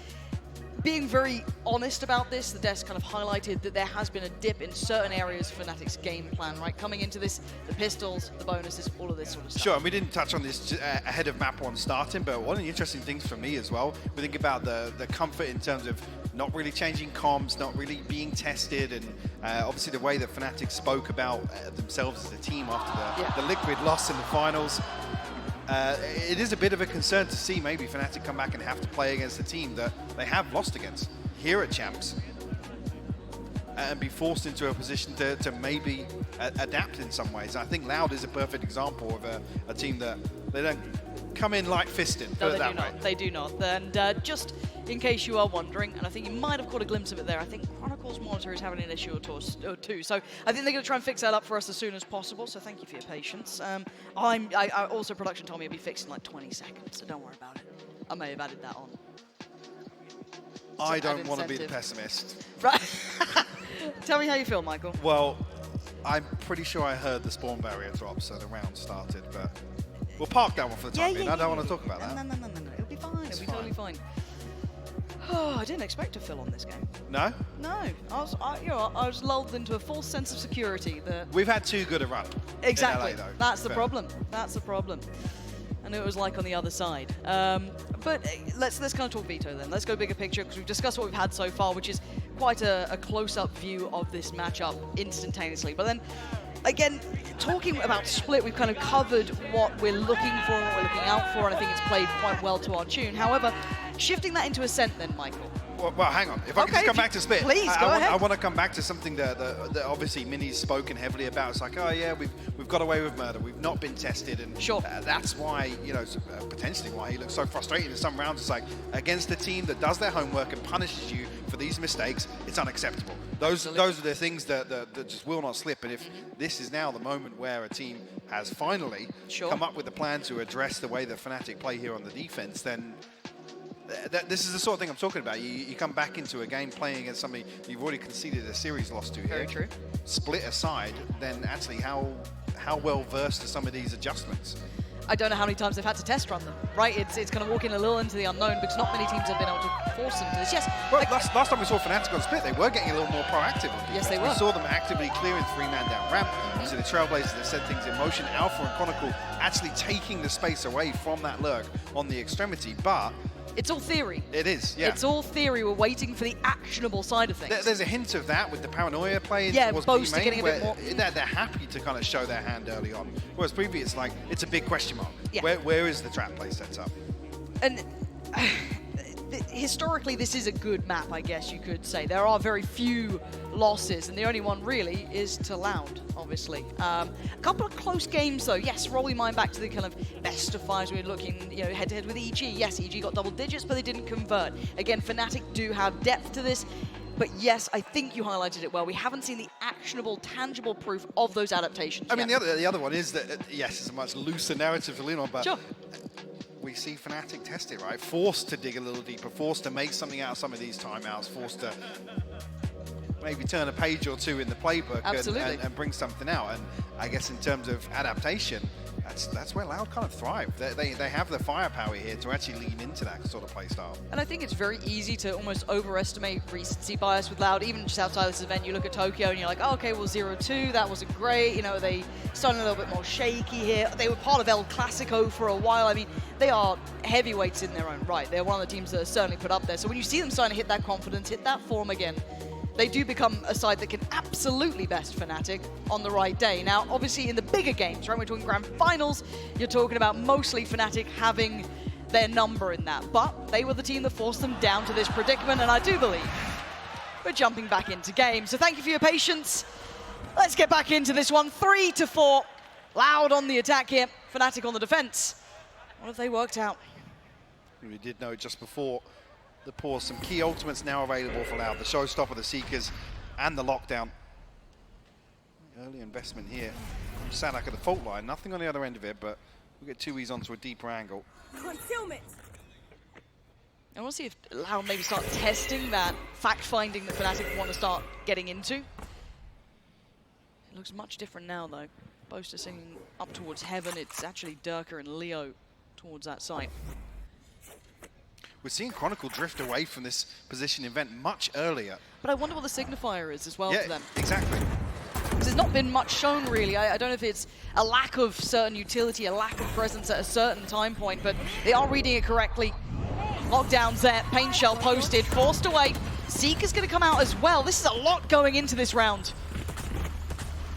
being very honest about this, the desk kind of highlighted that there has been a dip in certain areas of Fnatic's game plan, right? Coming into this, the pistols, the bonuses, all of this sort of stuff. Sure, and we didn't touch on this ahead of map 1 starting, but one of the interesting things for me as well, we think about the comfort in terms of not really changing comms, not really being tested, and obviously the way that Fnatic spoke about themselves as a team after the Liquid loss in the finals. It is a bit of a concern to see maybe Fnatic come back and have to play against a team that they have lost against here at Champs and be forced into a position to maybe adapt in some ways. I think Loud is a perfect example of a team that they don't come in light-fisted. No, they do not. They do not. And just in case you are wondering, and I think you might have caught a glimpse of it there, I think Chronicle's monitor is having an issue or two. So I think they're going to try and fix that up for us as soon as possible. So thank you for your patience. I also, production told me it'll be fixed in like 20 seconds, so don't worry about it. I may have added that on. I don't want to be the pessimist. Right. Tell me how you feel, Michael. Well, I'm pretty sure I heard the spawn barrier drop, so the round started, but we'll park that one for the time being. I don't want to talk about that. No. It'll be fine. It'll be totally fine. Oh, I didn't expect to fill on this game. No? No. I was lulled into a false sense of security that... We've had too good a run. Exactly. In LA, though. That's the problem. That's the problem. And it was like on the other side. But let's kind of talk veto then. Let's go bigger picture, because we've discussed what we've had so far, which is quite a close-up view of this matchup instantaneously. But then, again, talking about Split, we've kind of covered what we're looking for and what we're looking out for, and I think it's played quite well to our tune. However, shifting that into Ascent then, Michael. Well, hang on. If I can just come back to Split. Please, go ahead. I want to come back to something that obviously Mini's spoken heavily about. It's like, oh yeah, we've got away with murder. We've not been tested, and sure. That's why, potentially why he looks so frustrated in some rounds. It's like, against a team that does their homework and punishes you for these mistakes, it's unacceptable. Those are the things that just will not slip. And if this is now the moment where a team has finally come up with a plan to address the way that Fnatic play here on the defense, then this is the sort of thing I'm talking about. You come back into a game playing against somebody you've already conceded a series loss to here. Very true. Split aside, then actually how well versed are some of these adjustments? I don't know how many times they've had to test run them, right? It's kind of walking a little into the unknown, because not many teams have been able to force them to this. Yes. Well, last time we saw Fnatic on Split, they were getting a little more proactive on defense. Yes, they were. We saw them actively clearing 3-man down ramp. So the Trailblazers that set things in motion. Alpha and Chronicle actually taking the space away from that lurk on the extremity, but it's all theory. It is, yeah. It's all theory. We're waiting for the actionable side of things. There's a hint of that with the paranoia playing. Yeah, towards Boast B-main, getting a bit more. They're happy to kind of show their hand early on. Whereas previous, like, it's a big question mark. Yeah. Where is the trap play set up? And historically, this is a good map, I guess you could say. There are very few losses, and the only one really is to Loud, obviously. A couple of close games, though. Yes, rolling mine back to the kind of best of fives. We were looking, head-to-head with EG. Yes, EG got double digits, but they didn't convert. Again, Fnatic do have depth to this. but yes, I think you highlighted it well. We haven't seen the actionable, tangible proof of those adaptations I mean, yet. the other one is that, yes, it's a much looser narrative to lean on, but Sure. we see Fnatic test it, right? Forced to dig a little deeper, forced to make something out of some of these timeouts, forced to maybe turn a page or two in the playbook and bring something out. And I guess in terms of adaptation, that's where Loud kind of thrive. They have the firepower here to actually lean into that sort of play style. And I think it's very easy to almost overestimate recency bias with Loud. Even just outside this event, you look at Tokyo and you're like, oh, okay, well, 0-2, that wasn't great. You know, they started a little bit more shaky here. They were part of El Clasico for a while. I mean, they are heavyweights in their own right. They're one of the teams that are certainly put up there. So when you see them starting to hit that confidence, hit that form again, they do become a side that can absolutely best Fnatic on the right day. Now, obviously, in the bigger games, right, we're talking grand finals, you're talking about mostly Fnatic having their number in that. But they were the team that forced them down to this predicament, and I do believe we're jumping back into game. So thank you for your patience. Let's get back into this one. 3-4. Loud on the attack here, Fnatic on the defense. What have they worked out? We did know just before the pause, some key ultimates now available for Loud. The Showstopper, the Seekers, and the Lockdown. Early investment here. Sadak at the fault line. Nothing on the other end of it, but we get 2Es onto a deeper angle. Concealment. I want to see if Loud maybe start testing that fact-finding that Fnatic want to start getting into. It looks much different now, though. Boaster singing up towards heaven. It's actually Durka and Leo towards that site. We're seeing Chronicle drift away from this position event much earlier. But I wonder what the signifier is as well for them. Exactly. Because there's not been much shown, really. I don't know if it's a lack of certain utility, a lack of presence at a certain time point, but they are reading it correctly. Lockdown's there, Pain Shell posted, forced away. Seeker's going to come out as well. This is a lot going into this round.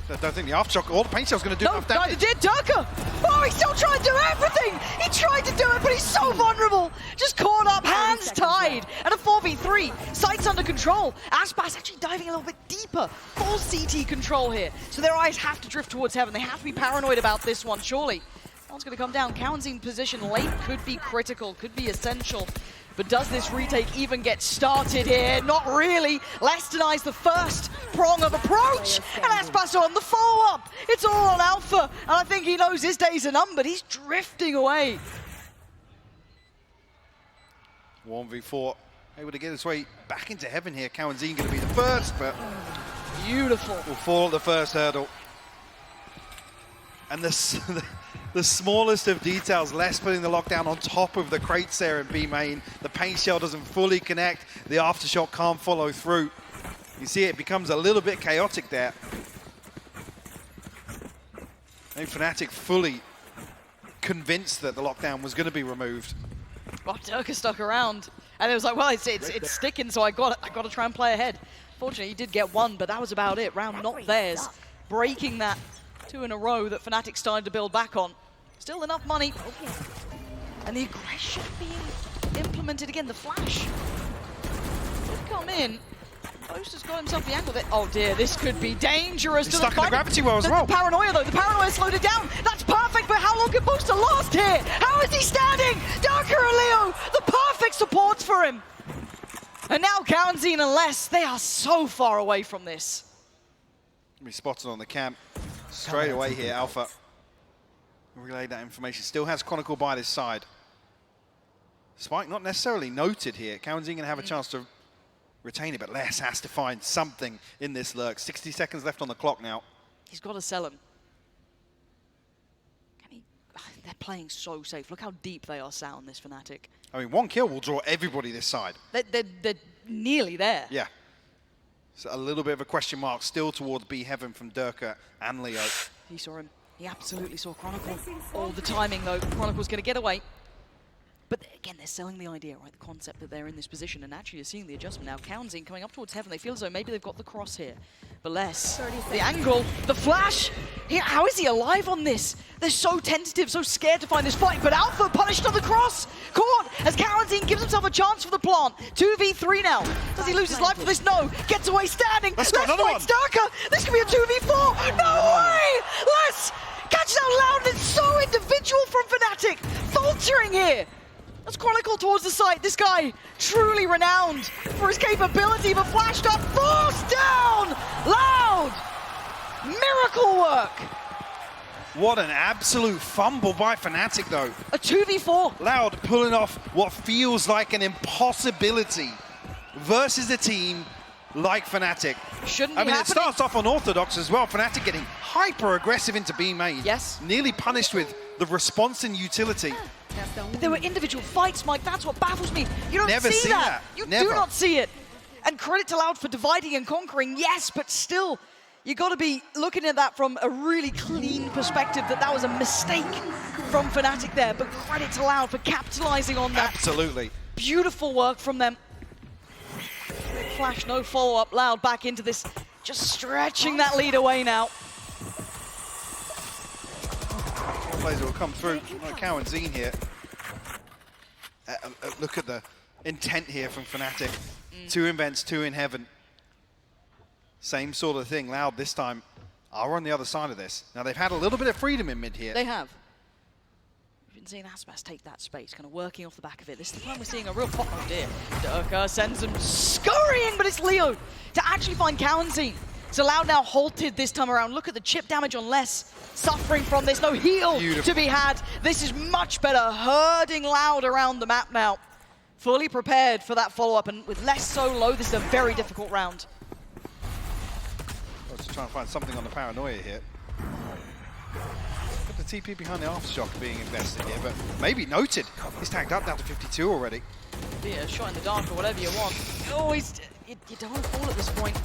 I don't think the Aftershock or the Pain Shell's going to do enough damage. No, did Durka! Oh, he's still trying to do everything! He tried to do it, but he's so vulnerable! Just caught up, hands tied, and a 4v3. Sights under control. Aspas actually diving a little bit deeper. Full CT control here. So their eyes have to drift towards heaven. They have to be paranoid about this one, surely. One's going to come down. Cowan's position late could be critical, could be essential. But does this retake even get started here? Not really. Less denies the first prong of approach. And Aspas on the follow-up. It's all on Alpha. And I think he knows his days are numbered. He's drifting away. 1v4. Able to get his way back into heaven here. Cowanzine going to be the first, but beautiful. Will fall at the first hurdle. And the smallest of details, Les putting the Lockdown on top of the crates there in B main. The Pain Shell doesn't fully connect. The Aftershock can't follow through. You see it becomes a little bit chaotic there. And Fnatic fully convinced that the Lockdown was going to be removed. Well, Durka stuck around. And it was like, well, it's sticking, so I got to try and play ahead. Fortunately, he did get one, but that was about it. Round not theirs. Breaking that 2 in a row that Fnatic started to build back on. Still enough money. And the aggression being implemented again. The flash did come in. Boaster's got himself the angle there. Oh dear, this could be dangerous. He's stuck in the gravity well as well. The paranoia though, the paranoia slowed it down. That's perfect, but how long can Boaster last here? How is he standing? Durka and Leo, the perfect supports for him. And now Cowanzine and Les, they are so far away from this. Be spotted on the camp straight away here. Alpha relayed that information. Still has Chronicle by his side. Spike not necessarily noted here. Cowanzine going to have a chance to retain it, but Les has to find something in this lurk. 60 seconds left on the clock now. He's got to sell him. Can he? They're playing so safe. Look how deep they are sat on this Fnatic. I mean, one kill will draw everybody this side. They're nearly there. Yeah. So a little bit of a question mark still towards B Heaven from Durka and Leo. He saw him. He absolutely saw Chronicle. All the timing, though. Chronicle's going to get away. But again, they're selling the idea, right? The concept that they're in this position, and actually you're seeing the adjustment now. Cowanzine coming up towards heaven. They feel as though maybe they've got the cross here. But Les, the angle, the flash. How is he alive on this? They're so tentative, so scared to find this fight. But Alpha punished on the cross. Caught as Cowanzine gives himself a chance for the plant. 2v3 now. Does he lose his life for this? No. Gets away standing. Let's go, another one. Durka. This could be a 2v4. No way! Les catches out Loud. It's so individual from Fnatic. Faltering here. Let's Chronicle towards the site. This guy, truly renowned for his capability, but flashed up, forced down! Loud! Miracle work! What an absolute fumble by Fnatic, though. A 2v4. Loud pulling off what feels like an impossibility versus a team like Fnatic. Shouldn't be I mean, happening. it starts off unorthodox as well. Fnatic getting hyper-aggressive into B main. Yes. Nearly punished with the response and utility. But there were individual fights, Mike. That's what baffles me. You don't Never see seen that. You Never. do not see it. And credit to Loud for dividing and conquering, yes, but still, you got to be looking at that from a really clean perspective, that was a mistake from Fnatic there. But credit to Loud for capitalizing on that. Absolutely. Beautiful work from them. Big flash, no follow-up. Loud back into this, just stretching that lead away now. Players will come through, like Cow and Zine here. Look at the intent here from Fnatic. 2 in vents, 2 in heaven. Same sort of thing. Loud this time are on the other side of this. Now they've had a little bit of freedom in mid here. They have. We've been seeing Aspas take that space, kind of working off the back of it. This is the time we're seeing a real pop. Oh dear. Durka sends them scurrying, but it's Leo to actually find Cow and Zine. So Loud now halted this time around. Look at the chip damage on Less. Suffering from this, no heal to be had. This is much better, herding Loud around the map now. Fully prepared for that follow-up, and with Less so low, this is a very difficult round. Let's try and find something on the paranoia here. Got the TP behind the aftershock being invested here, but maybe noted. He's tagged up down to 52 already. Be a shot in the dark or whatever you want. Oh, you don't want to fall at this point.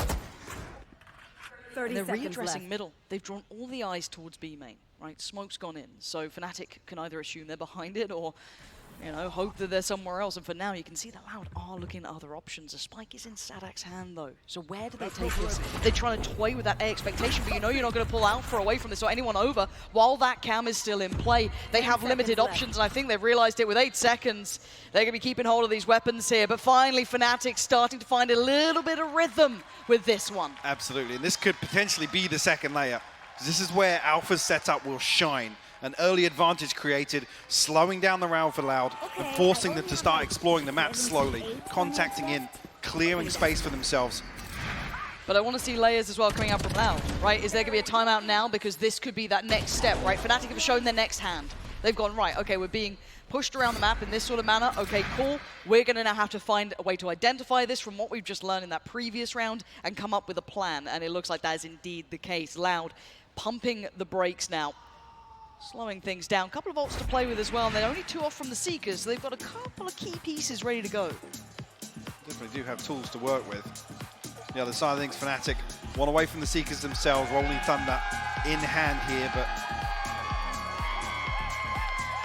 30 They're seconds readdressing left. middle. They've drawn all the eyes towards B main, right? Smoke's gone in, so Fnatic can either assume they're behind it or, you know, hope that they're somewhere else. And for now, you can see that Loud are looking at other options. A spike is in Sadak's hand, though. So where do they take this? They're trying to toy with that A expectation, but you know you're not going to pull out for away from this or anyone over while that cam is still in play. They have limited options, and I think they've realized it with 8 seconds. They're going to be keeping hold of these weapons here, but finally Fnatic starting to find a little bit of rhythm with this one. Absolutely, and this could potentially be the second layer. This is where Alpha's setup will shine. An early advantage created, slowing down the round for Loud and forcing them to start exploring the map slowly, contacting in, clearing space for themselves. But I want to see layers as well coming out from Loud, right? Is there going to be a timeout now? Because this could be that next step, right? Fnatic have shown their next hand. They've gone, right, okay, we're being pushed around the map in this sort of manner. Okay, cool. We're going to now have to find a way to identify this from what we've just learned in that previous round and come up with a plan. And it looks like that is indeed the case. Loud pumping the brakes now. Slowing things down. A couple of ults to play with as well, and they're only 2 off from the Seekers, so they've got a couple of key pieces ready to go. Definitely do have tools to work with. The other side of things, Fnatic, one away from the Seekers themselves, Rolling Thunder in hand here, but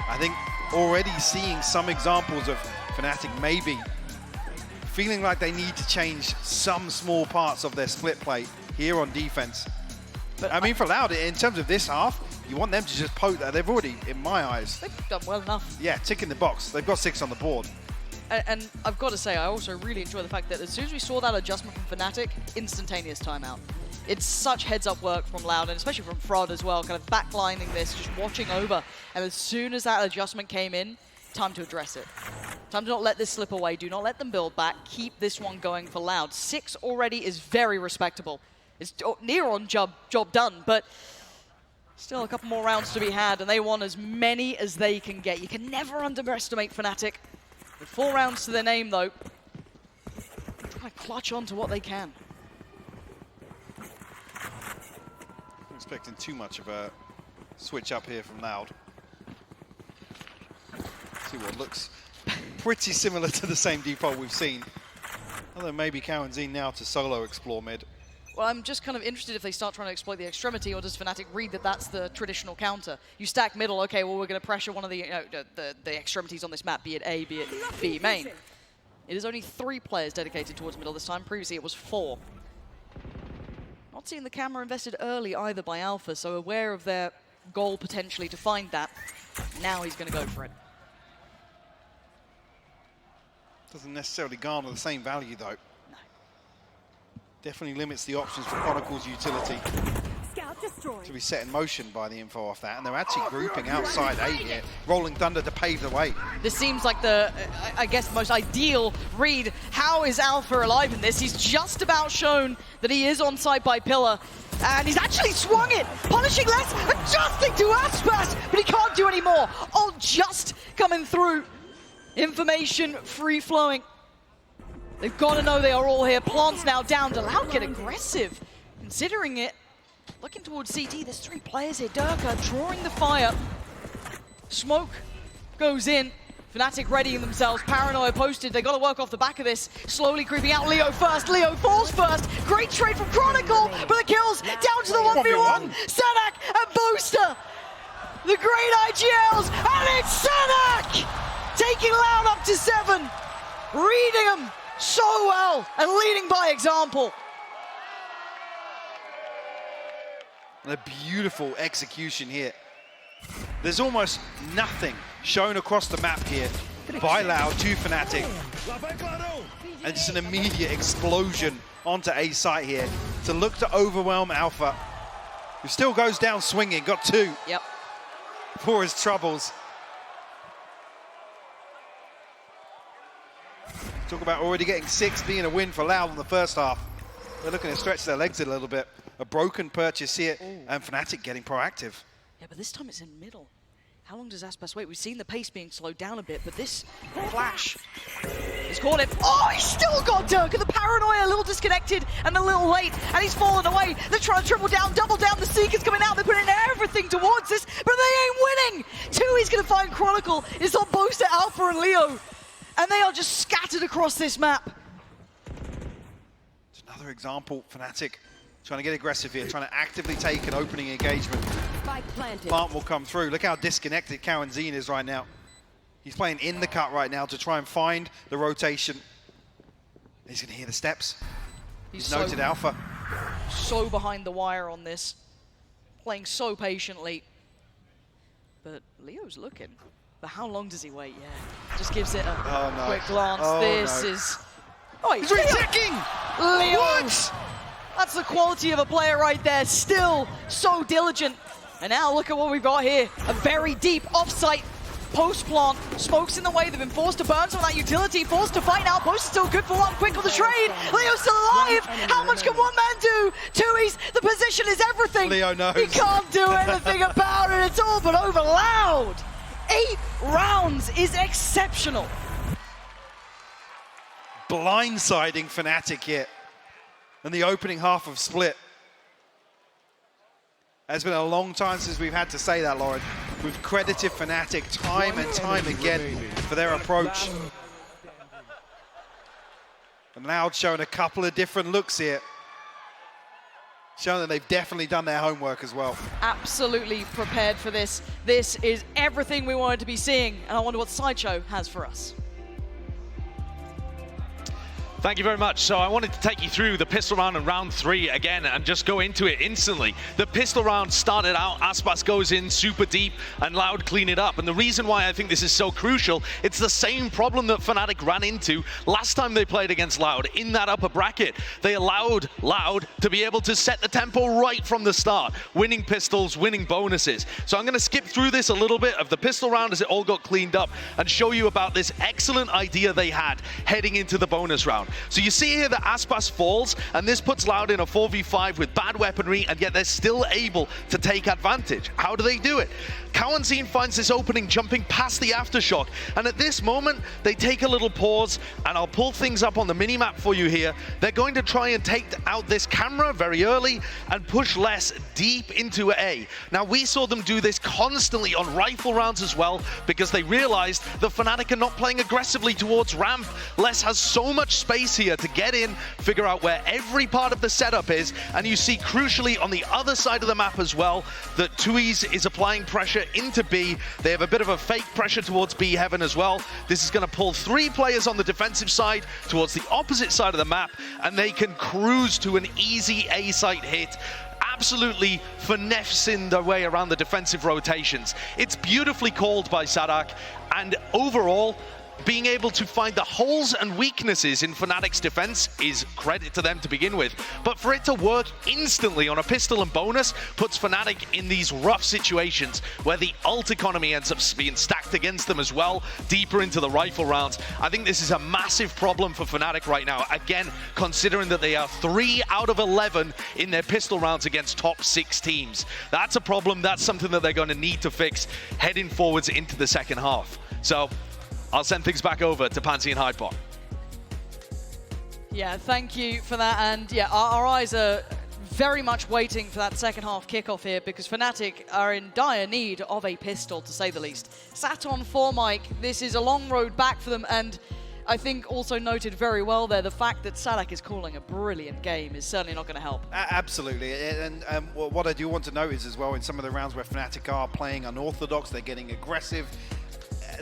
I think already seeing some examples of Fnatic maybe feeling like they need to change some small parts of their split play here on defense. But I mean, for Loud, in terms of this half, you want them to just poke that. They've already, in my eyes... They've done well enough. Yeah, ticking the box. They've got 6 on the board. And I've got to say, I also really enjoy the fact that as soon as we saw that adjustment from Fnatic, instantaneous timeout. It's such heads-up work from Loud, and especially from Fraud as well, kind of backlining this, just watching over. And as soon as that adjustment came in, time to address it. Time to not let this slip away. Do not let them build back. Keep this one going for Loud. 6 already is very respectable. It's near on job done, but still a couple more rounds to be had, and they want as many as they can get. You can never underestimate Fnatic. With 4 rounds to their name, though, try to clutch on to what they can. Not expecting too much of a switch up here from Loud. See what looks pretty similar to the same default we've seen. Although maybe Cow and Zine now to solo explore mid. Well, I'm just kind of interested if they start trying to exploit the extremity, or does Fnatic read that that's the traditional counter? You stack middle, okay, well, we're going to pressure one of the, the extremities on this map, be it A, be it B main. It is only 3 players dedicated towards middle this time. Previously, it was 4. Not seeing the camera invested early either by Alpha, so aware of their goal potentially to find that. Now he's going to go for it. Doesn't necessarily garner the same value, though. Definitely limits the options for Chronicle's utility. Scout just to be set in motion by the info off that, and they're actually grouping outside A here. Rolling Thunder to pave the way. This seems like the, I guess, most ideal read. How is Alpha alive in this? He's just about shown that he is on site by Pillar, and he's actually swung it, punishing less, adjusting to Aspas, but he can't do any more. All just coming through. Information free-flowing. They've got to know they are all here. Plant's now down. Deloud get aggressive. Considering it, looking towards CT, there's 3 players here. Durka drawing the fire. Smoke goes in. Fnatic readying themselves. Paranoia posted. They got to work off the back of this. Slowly creeping out. Leo first. Leo falls first. Great trade from Chronicle, but the kills down to the 1v1. Sanak and Booster. The great IGLs, and it's Sanak! Taking Loud up to 7. Reading them so well and leading by example. And a beautiful execution here. There's almost nothing shown across the map here by Loud to Fnatic. And just an immediate explosion onto A site here to look to overwhelm Alpha, who still goes down swinging, got 2. Yep. For his troubles. Talk about already getting 6 being a win for Loud in the first half. They're looking to stretch their legs a little bit. A broken purchase here, and Fnatic getting proactive. Yeah, but this time it's in middle. How long does Aspas wait? We've seen the pace being slowed down a bit, but this flash has caught him. Oh, he's still got Durka. The Paranoia a little disconnected and a little late, and he's fallen away. They're trying to triple down, double down. The Seeker's coming out. They're putting everything towards this, but they ain't winning. 2, he's going to find Chronicle. It's on Boaster, Alpha, and Leo, and they are just scattered across this map. It's another example, Fnatic trying to get aggressive here, trying to actively take an opening engagement. Plant will come through. Look how disconnected Kawanzine is right now. He's playing in the cut right now to try and find the rotation. He's going to hear the steps. He's noted Alpha. So behind the wire on this. Playing so patiently. But Leo's looking. But how long does he wait? Yeah. Just gives it a quick glance. Is... Oh, he's re-ticking! Leo! What? That's the quality of a player right there. Still so diligent. And now look at what we've got here. A very deep off-site post-plant. Smoke's in the way. They've been forced to burn some of that utility. Forced to fight now. Post is still good for 1. Quick on the trade. Leo's still alive. How much can one man do? 2, the position is everything. Leo knows. He can't do anything about it. It's all but over. Loud. 8 rounds is exceptional. Blindsiding Fnatic here. And the opening half of Split. It's been a long time since we've had to say that, Lauren. We've credited Fnatic time and time again for their approach. And Loud showing a couple of different looks here. Showing that they've definitely done their homework as well. Absolutely prepared for this. This is everything we wanted to be seeing. And I wonder what Sideshow has for us. Thank you very much. So I wanted to take you through the pistol round in round 3 again and just go into it instantly. The pistol round started out, Aspas goes in super deep and Loud clean it up. And the reason why I think this is so crucial, it's the same problem that Fnatic ran into last time they played against Loud in that upper bracket. They allowed Loud to be able to set the tempo right from the start, winning pistols, winning bonuses. So I'm going to skip through this a little bit of the pistol round as it all got cleaned up and show you about this excellent idea they had heading into the bonus round. So you see here that Aspas falls, and this puts Loud in a 4v5 with bad weaponry, and yet they're still able to take advantage. How do they do it? Kawanzine finds this opening jumping past the aftershock, and at this moment they take a little pause, and I'll pull things up on the mini-map for you here. They're going to try and take out this camera very early and push Les deep into A. Now we saw them do this constantly on rifle rounds as well, because they realized the Fnatic are not playing aggressively towards ramp. Les has so much space here to get in, figure out where every part of the setup is, and you see crucially on the other side of the map as well that Tui's is applying pressure into B. They have a bit of a fake pressure towards B heaven as well. This is going to pull 3 players on the defensive side towards the opposite side of the map, and they can cruise to an easy A site hit, absolutely finessing their way around the defensive rotations. It's beautifully called by Sadak, and overall being able to find the holes and weaknesses in Fnatic's defense is credit to them to begin with. But for it to work instantly on a pistol and bonus puts Fnatic in these rough situations where the ult economy ends up being stacked against them as well, deeper into the rifle rounds. I think this is a massive problem for Fnatic right now. Again, considering that they are 3 out of 11 in their pistol rounds against top 6 teams. That's a problem. That's something that they're going to need to fix heading forwards into the second half. So I'll send things back over to Pansy and Hyde Park. Yeah, thank you for that. And yeah, our eyes are very much waiting for that second half kickoff here because Fnatic are in dire need of a pistol, to say the least. Sat on 4 Mike, this is a long road back for them, and I think also noted very well there, the fact that Sadak is calling a brilliant game is certainly not going to help. Absolutely, and what I do want to note is as well, in some of the rounds where Fnatic are playing unorthodox, they're getting aggressive.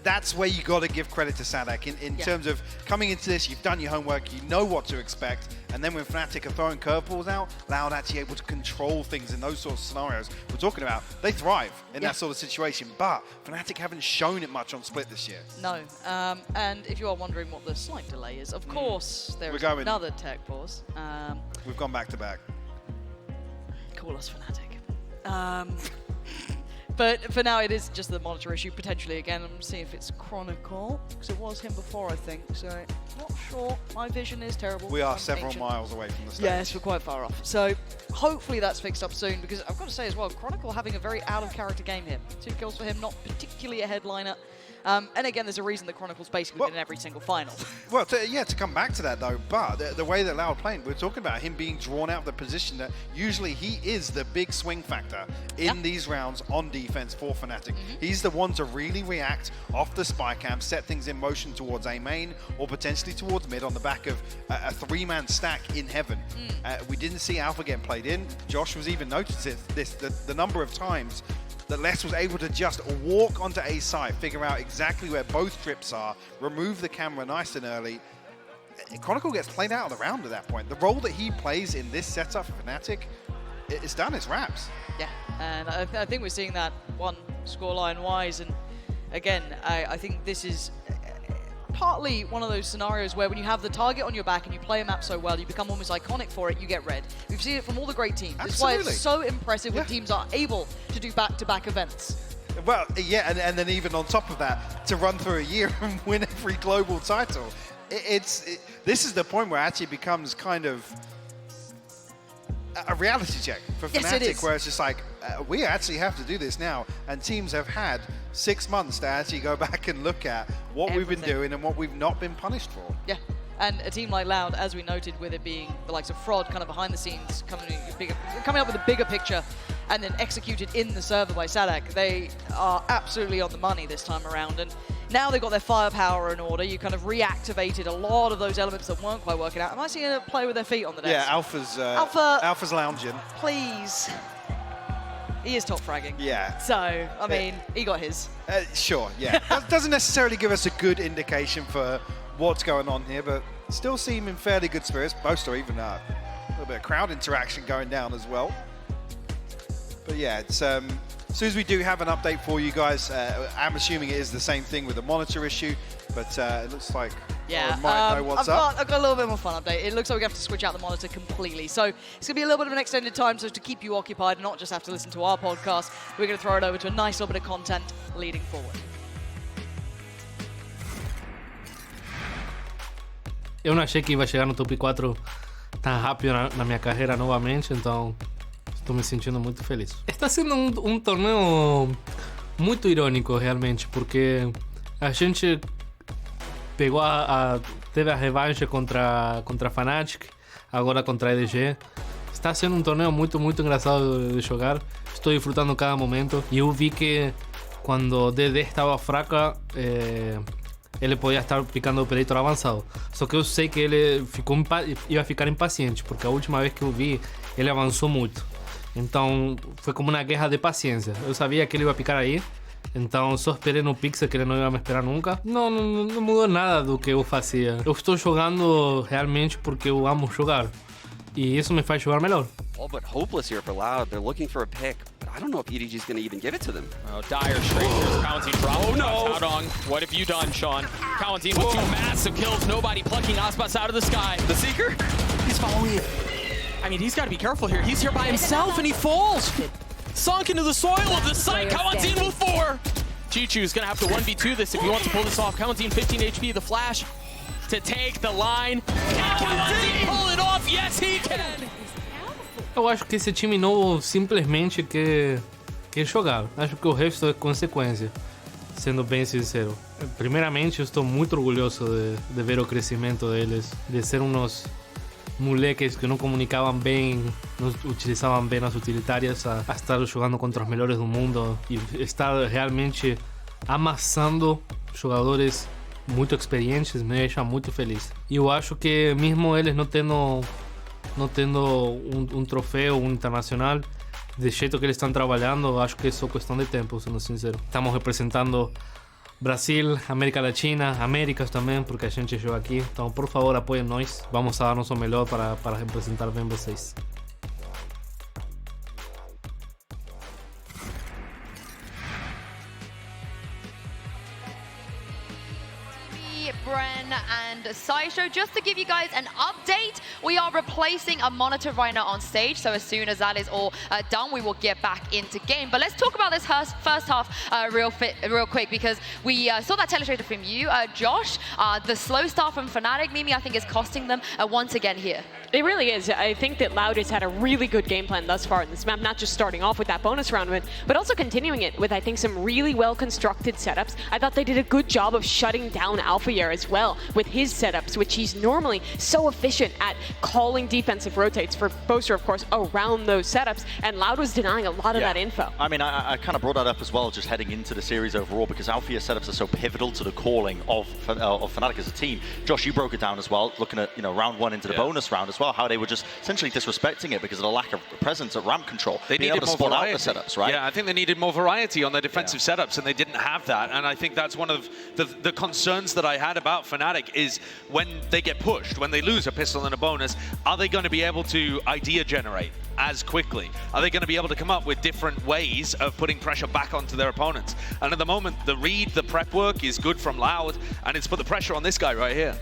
That's where you got to give credit to Sadak in terms of coming into this, you've done your homework, you know what to expect, and then when Fnatic are throwing curveballs out, Loud actually able to control things in those sorts of scenarios we're talking about. They thrive in that sort of situation, but Fnatic haven't shown it much on Split this year. No, and if you are wondering what the slight delay is, of course there is another tech pause. We've gone back to back. Call us Fnatic. But for now, it is just the monitor issue, potentially again. I'm seeing if it's Chronicle, because it was him before, I think. So, not sure. My vision is terrible. We are several miles away from the stage. Yes, we're quite far off. So, hopefully that's fixed up soon, because I've got to say as well, Chronicle having a very out-of-character game here. 2 kills for him, not particularly a headliner. And again, there's a reason that Chronicle's basically been in every single final. Well, to come back to that though, but the way that Loud playing, we're talking about him being drawn out of the position that usually he is the big swing factor in these rounds on defense for Fnatic. He's the one to really react off the spy cam, set things in motion towards A main or potentially towards mid on the back of a 3-man stack in heaven. We didn't see Alpha get played in. Josh was even noticing the number of times that Les was able to just walk onto A side, figure out exactly where both trips are, remove the camera nice and early. Chronicle gets played out of the round at that point. The role that he plays in this setup for Fnatic, it's done, it's wraps. Yeah, and I think we're seeing that one scoreline-wise, and again, I think this is partly one of those scenarios where when you have the target on your back and you play a map so well, you become almost iconic for it, you get red. We've seen it from all the great teams. That's why it's so impressive when teams are able to do back-to-back events. Well, yeah, and then even on top of that, to run through a year and win every global title. This is the point where it actually becomes kind of a reality check for Fnatic, where it's just like, we actually have to do this now. And teams have had 6 months to actually go back and look at what we've been doing and what we've not been punished for. Yeah, and a team like Loud, as we noted, with it being the likes of Fraud, kind of behind the scenes, coming up with a bigger picture and then executed in the server by Sadak, they are absolutely on the money this time around. And now they've got their firepower in order. You kind of reactivated a lot of those elements that weren't quite working out. Am I seeing a play with their feet on the desk? Yeah, Alpha's lounging. Please. He is top fragging. Yeah. So, I mean, he got his. Sure, yeah. That doesn't necessarily give us a good indication for what's going on here, but still seem in fairly good spirits. Most are even a little bit of crowd interaction going down as well. But yeah, it's as soon as we do have an update for you guys, I'm assuming it is the same thing with the monitor issue, but it looks like might know what's up. I've got a little bit more fun update. It looks like we have to switch out the monitor completely. So it's going to be a little bit of an extended time so to keep you occupied and not just have to listen to our podcast. We're going to throw it over to a nice little bit of content leading forward. Eu não achei que ia chegar no top 4 tão rápido na minha carreira novamente, então estou me sentindo muito feliz. Está sendo um torneio muito irônico realmente, porque a gente pegou teve a revanche contra a Fnatic, agora contra a EDG. Está sendo um torneio muito engraçado de jogar. Estou disfrutando cada momento e eu vi que quando o DD estava fraca, ele podia estar picando o operator avançado. Só que eu sei que ele ia ficar impaciente, porque a última vez que eu vi, ele avançou muito. Então foi como uma guerra de paciência. Eu sabia que ele ia picar aí, então só esperei no pixel, que ele não ia me esperar nunca. Não mudou nada do que eu fazia. Eu estou jogando realmente porque eu amo jogar. E isso me faz jogar melhor. all but hopeless here for Loud. They're looking for a pick, but I don't know if EDG is going to even give it to them. Oh, Dire straight through Palatine drop. Oh no! Taodong, what have you done, Sean? Palatine with 2 massive kills, nobody plucking Aspas out of the sky. The Seeker, he's following it. I mean, he's got to be careful here. He's here by himself and he falls. Sunk into the soil of the site. Palatine with 4. Chichu's going to have to 1v2 this if he wants to pull this off. Palatine 15 HP, the flash to take the line. Can Palatine pull it off? Yes, he can! Eu acho que esse time novo simplesmente quer jogar. Acho que o resto é consequência, sendo bem sincero. Primeiramente, eu estou muito orgulhoso de ver o crescimento deles, de ser uns moleques que não comunicavam bem, não utilizavam bem as utilitárias, a estar jogando contra os melhores do mundo e estar realmente amassando jogadores muito experientes me deixa muito feliz. E eu acho que mesmo eles não tendo um troféu, um internacional, do jeito que eles estão trabalhando, acho que é só questão de tempo, sendo sincero. Estamos representando Brasil, América Latina, Américas também, porque a gente joga aqui. Então, por favor, apoiem nós. Vamos dar nosso melhor para representar bem vocês. Bren and Saisho. Just to give you guys an update, we are replacing a monitor right now on stage, so as soon as that is all done, we will get back into game. But let's talk about this first half real quick, because we saw that telestrated from you, Josh. The slow start from Fnatic, Mimi, I think is costing them once again here. It really is. I think that Loud has had a really good game plan thus far in this map, not just starting off with that bonus round win, but also continuing it with, I think, some really well-constructed setups. I thought they did a good job of shutting down Alphayear as well with his setups, which he's normally so efficient at calling defensive rotates for Boaster, of course, around those setups, and Loud was denying a lot of that info. I mean, I kind of brought that up as well, just heading into the series overall, because Alphayear setups are so pivotal to the calling of Fnatic as a team. Josh, you broke it down as well, looking at, you know, round 1 into the bonus round as well, how they were just essentially disrespecting it because of the lack of presence at ramp control. They being needed able to more spot variety. out the setups, right? Yeah, I think they needed more variety on their defensive setups, and they didn't have that. And I think that's one of the concerns that I had about Fnatic is when they get pushed, when they lose a pistol and a bonus, are they going to be able to idea generate as quickly? Are they going to be able to come up with different ways of putting pressure back onto their opponents? And at the moment, the read, the prep work is good from Loud, and it's put the pressure on this guy right here.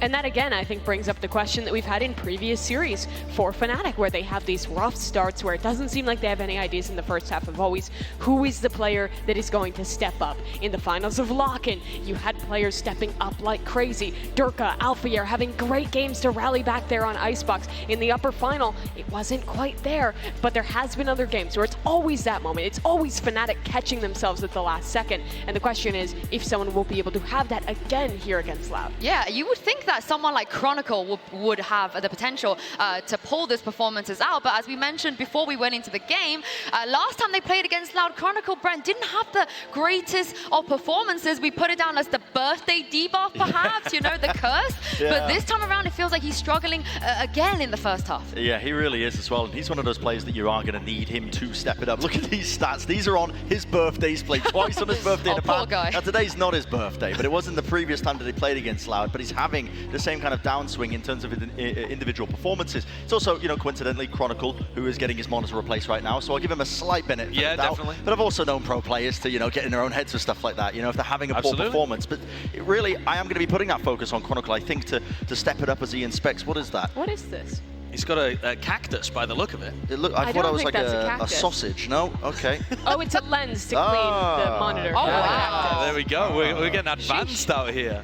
And that, again, I think brings up the question that we've had in previous series for Fnatic, where they have these rough starts where it doesn't seem like they have any ideas in the first half of always who is the player that is going to step up. In the finals of Lock-In, you had players stepping up like crazy. Durka, Alphayear having great games to rally back there on Icebox. In the upper final, it wasn't quite there, but there has been other games where it's always that moment. It's always Fnatic catching themselves at the last second. And the question is if someone will be able to have that again here against Loud. Yeah, you would think that someone like Chronicle would have the potential to pull these performances out, but as we mentioned before we went into the game, last time they played against Loud, Chronicle, Brent, didn't have the greatest of performances. We put it down as the birthday debuff, perhaps, you know, the curse, but this time around it feels like he's struggling again in the first half. Yeah, he really is as well, and he's one of those players that you are going to need him to step it up. Look at these stats. These are on his birthday. He's played twice on his birthday in the past. Guy. Now, today's not his birthday, but it wasn't the previous time that he played against Loud, but he's having the same kind of downswing in terms of individual performances. It's also, you know, coincidentally, Chronicle, who is getting his monitor replaced right now, so I'll give him a slight benefit of the doubt. Definitely. But I've also known pro players to, you know, get in their own heads with stuff like that, you know, if they're having a poor performance. But really, I am going to be putting that focus on Chronicle, I think, to step it up as he inspects. What is that? What is this? He's got a cactus by the look of it. I thought it was like a sausage. No? Okay. Oh, it's a lens to clean the monitor. Oh, wow. There we go. We're getting advanced out here.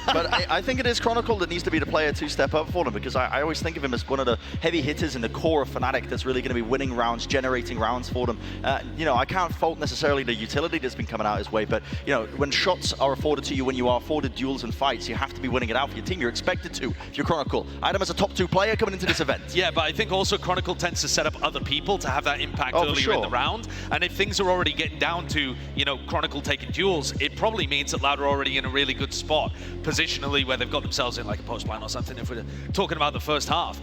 But I think it is Chronicle that needs to be the player to step up for them, because I always think of him as one of the heavy hitters in the core of Fnatic that's really going to be winning rounds, generating rounds for them. You know, I can't fault necessarily the utility that's been coming out his way, but, you know, when shots are afforded to you, when you are afforded duels and fights, you have to be winning it out for your team. You're expected to if you're Chronicle. I had him as a top 2 player coming into this event. Yeah, but I think also Chronicle tends to set up other people to have that impact earlier in the round. And if things are already getting down to, you know, Chronicle taking duels, it probably means that Loud are already in a really good spot, positionally, where they've got themselves in like a post plan or something, if we're talking about the first half.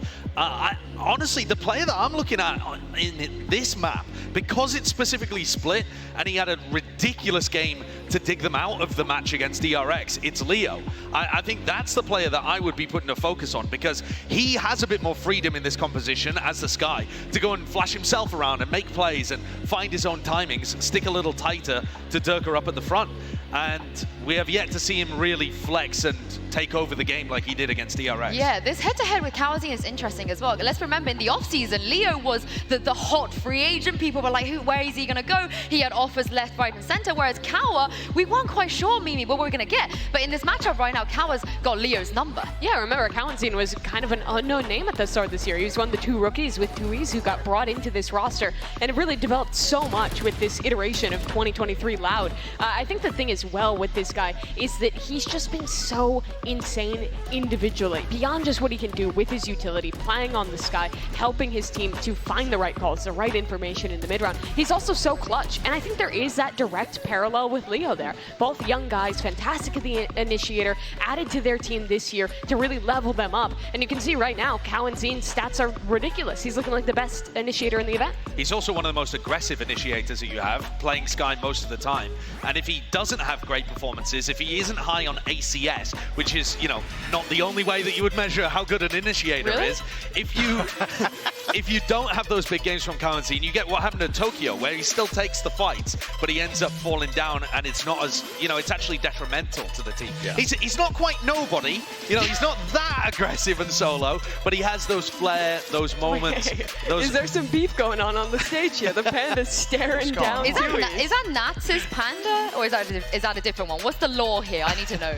Honestly, the player that I'm looking at in this map, because it's specifically split, and he had a ridiculous game to dig them out of the match against DRX, it's Leo. I think that's the player that I would be putting a focus on, because he has a bit more freedom in this composition as the Sky to go and flash himself around and make plays and find his own timings, stick a little tighter to Durka up at the front. And we have yet to see him really flex and take over the game like he did against DRX. Yeah, this head-to-head with Kawazine is interesting as well. Let's remember, in the off-season, Leo was the hot free agent. People were like, where is he going to go? He had offers left, right, and center, whereas Kawa, we weren't quite sure, Mimi, what we were going to get. But in this matchup right now, Kawa's got Leo's number. Yeah, remember, Kawazine was kind of an unknown name at the start of this year. He was one of the 2 rookies with Tui's who got brought into this roster, and it really developed so much with this iteration of 2023 Loud. I think the thing as well with this guy is that he's just been so insane individually, beyond just what he can do with his utility, playing on the Sky, helping his team to find the right calls, the right information in the mid-round. He's also so clutch, and I think there is that direct parallel with Leo there. Both young guys, fantastic at the initiator, added to their team this year to really level them up. And you can see right now, Kawanzine's stats are ridiculous. He's looking like the best initiator in the event. He's also one of the most aggressive initiators that you have, playing Sky most of the time. And if he doesn't have great performances, if he isn't high on ACS, which is, you know, not the only way that you would measure how good an initiator is, if you don't have those big games from Kawazine, you get what happened to Tokyo, where he still takes the fights, but he ends up falling down, and it's not as, you know, it's actually detrimental to the team. Yeah. He's not quite nobody, you know, he's not that aggressive and solo, but he has those flair, those moments. Is there some beef going on the stage here? The panda's staring down. Is that Nats's panda, or is that a different one? What's the lore here? I need to know.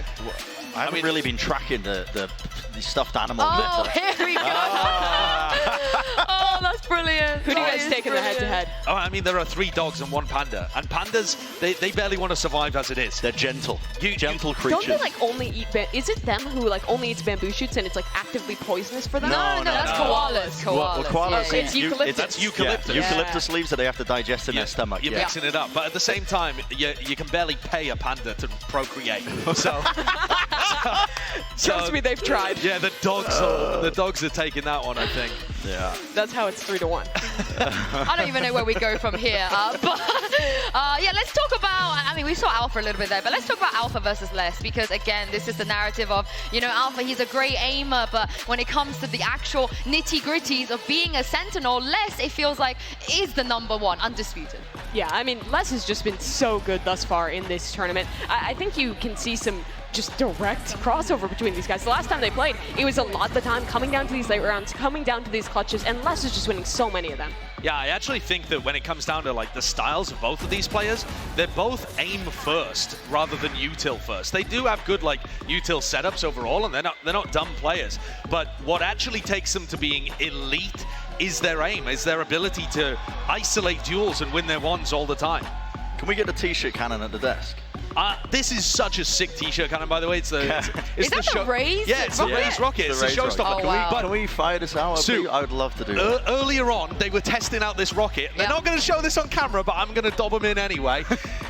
I haven't really been tracking the stuffed animal. Oh, here we go. Oh, that's brilliant. Who do you guys take in the head-to-head? Oh, I mean, there are 3 dogs and 1 panda. And pandas, they barely want to survive as it is. They're gentle. Gentle creatures. Don't they like only eat is it them who like only eats bamboo shoots and it's like actively poisonous for them? No, that's koalas. Well, koalas, it's eucalyptus. That's eucalyptus. Yeah. Eucalyptus leaves that they have to digest in their stomach. You're mixing it up. But at the same time, you can barely pay a panda to procreate. Trust me, they've tried. Yeah, the dogs are taking that one, I think. Yeah. That's how it's 3-1. I don't even know where we go from here. Yeah, let's talk about, I mean, we saw Alpha a little bit there, but let's talk about Alpha versus Les, because again, this is the narrative of, you know, Alpha, he's a great aimer, but when it comes to the actual nitty-gritties of being a Sentinel, Les, it feels like, is the #1, undisputed. Yeah, I mean, Les has just been so good thus far in this tournament. I think you can see some just direct crossover between these guys. The last time they played, it was a lot of the time coming down to these late rounds, coming down to these clutches, and Les is just winning so many of them. Yeah, I actually think that when it comes down to like the styles of both of these players, they're both aim first rather than util first. They do have good like util setups overall, and they're not dumb players. But what actually takes them to being elite is their aim, is their ability to isolate duels and win their ones all the time. Can we get a t-shirt cannon at the desk? This is such a sick t-shirt cannon, by the way. It's the is that the Raze? Yeah, it's Rocket. It's the showstopper. Oh, wow. Can we fire this out? Sue, I would love to do that. Earlier on, they were testing out this rocket. They're not going to show this on camera, but I'm going to dob them in anyway.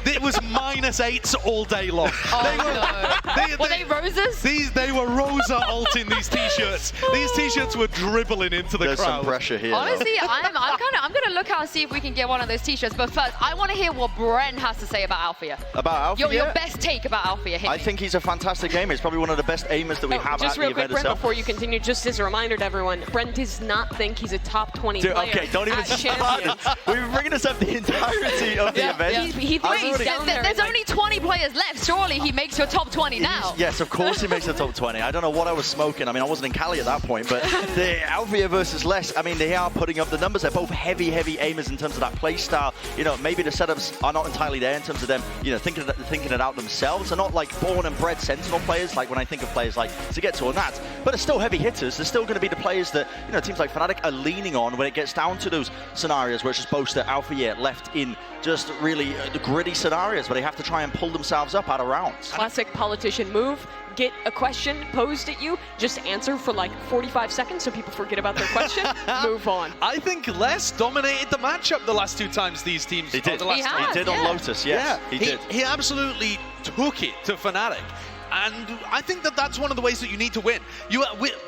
It was -8s all day long. Oh, were they roses? They were Rosa alting these t-shirts. These t-shirts were dribbling into the crowd. There's some pressure here. Honestly, I'm gonna look out and see if we can get one of those t-shirts. But first, I want to hear what Bren has to say about Althea. About Althea? Your best take about Althea. I think he's a fantastic aimer. He's probably one of the best aimers that we have just at real the quick, event Brent, itself. before you continue, just as a reminder to everyone, Brent does not think he's a top 20 player. Okay, don't even start it. We've been bringing us up the entirety of the event. He thinks there's only 20 players left. Surely he makes your top 20 now. Yes, of course he makes the top 20. I don't know what I was smoking. I mean, I wasn't in Cali at that point, but the Althea versus Les, I mean, they are putting up the numbers. They're both heavy aimers in terms of that play style. You know, maybe the setups are not entirely there in terms of them, you know, thinking it out themselves. They're not like born and bred Sentinel players, like when I think of players like Zagetsu or Nats, but they're still heavy hitters. They're still going to be the players that, you know, teams like Fnatic are leaning on when it gets down to those scenarios where it's just Boaster, Althea left in just really the gritty scenarios where they have to try and pull themselves up out of rounds. Classic politician move. Get a question posed at you, just answer for like 45 seconds so people forget about their question, move on. I think Les dominated the matchup the last 2 times these teams. He did. He did on Lotus, yes. Yeah, he did. He absolutely took it to Fnatic. And I think that that's one of the ways that you need to win.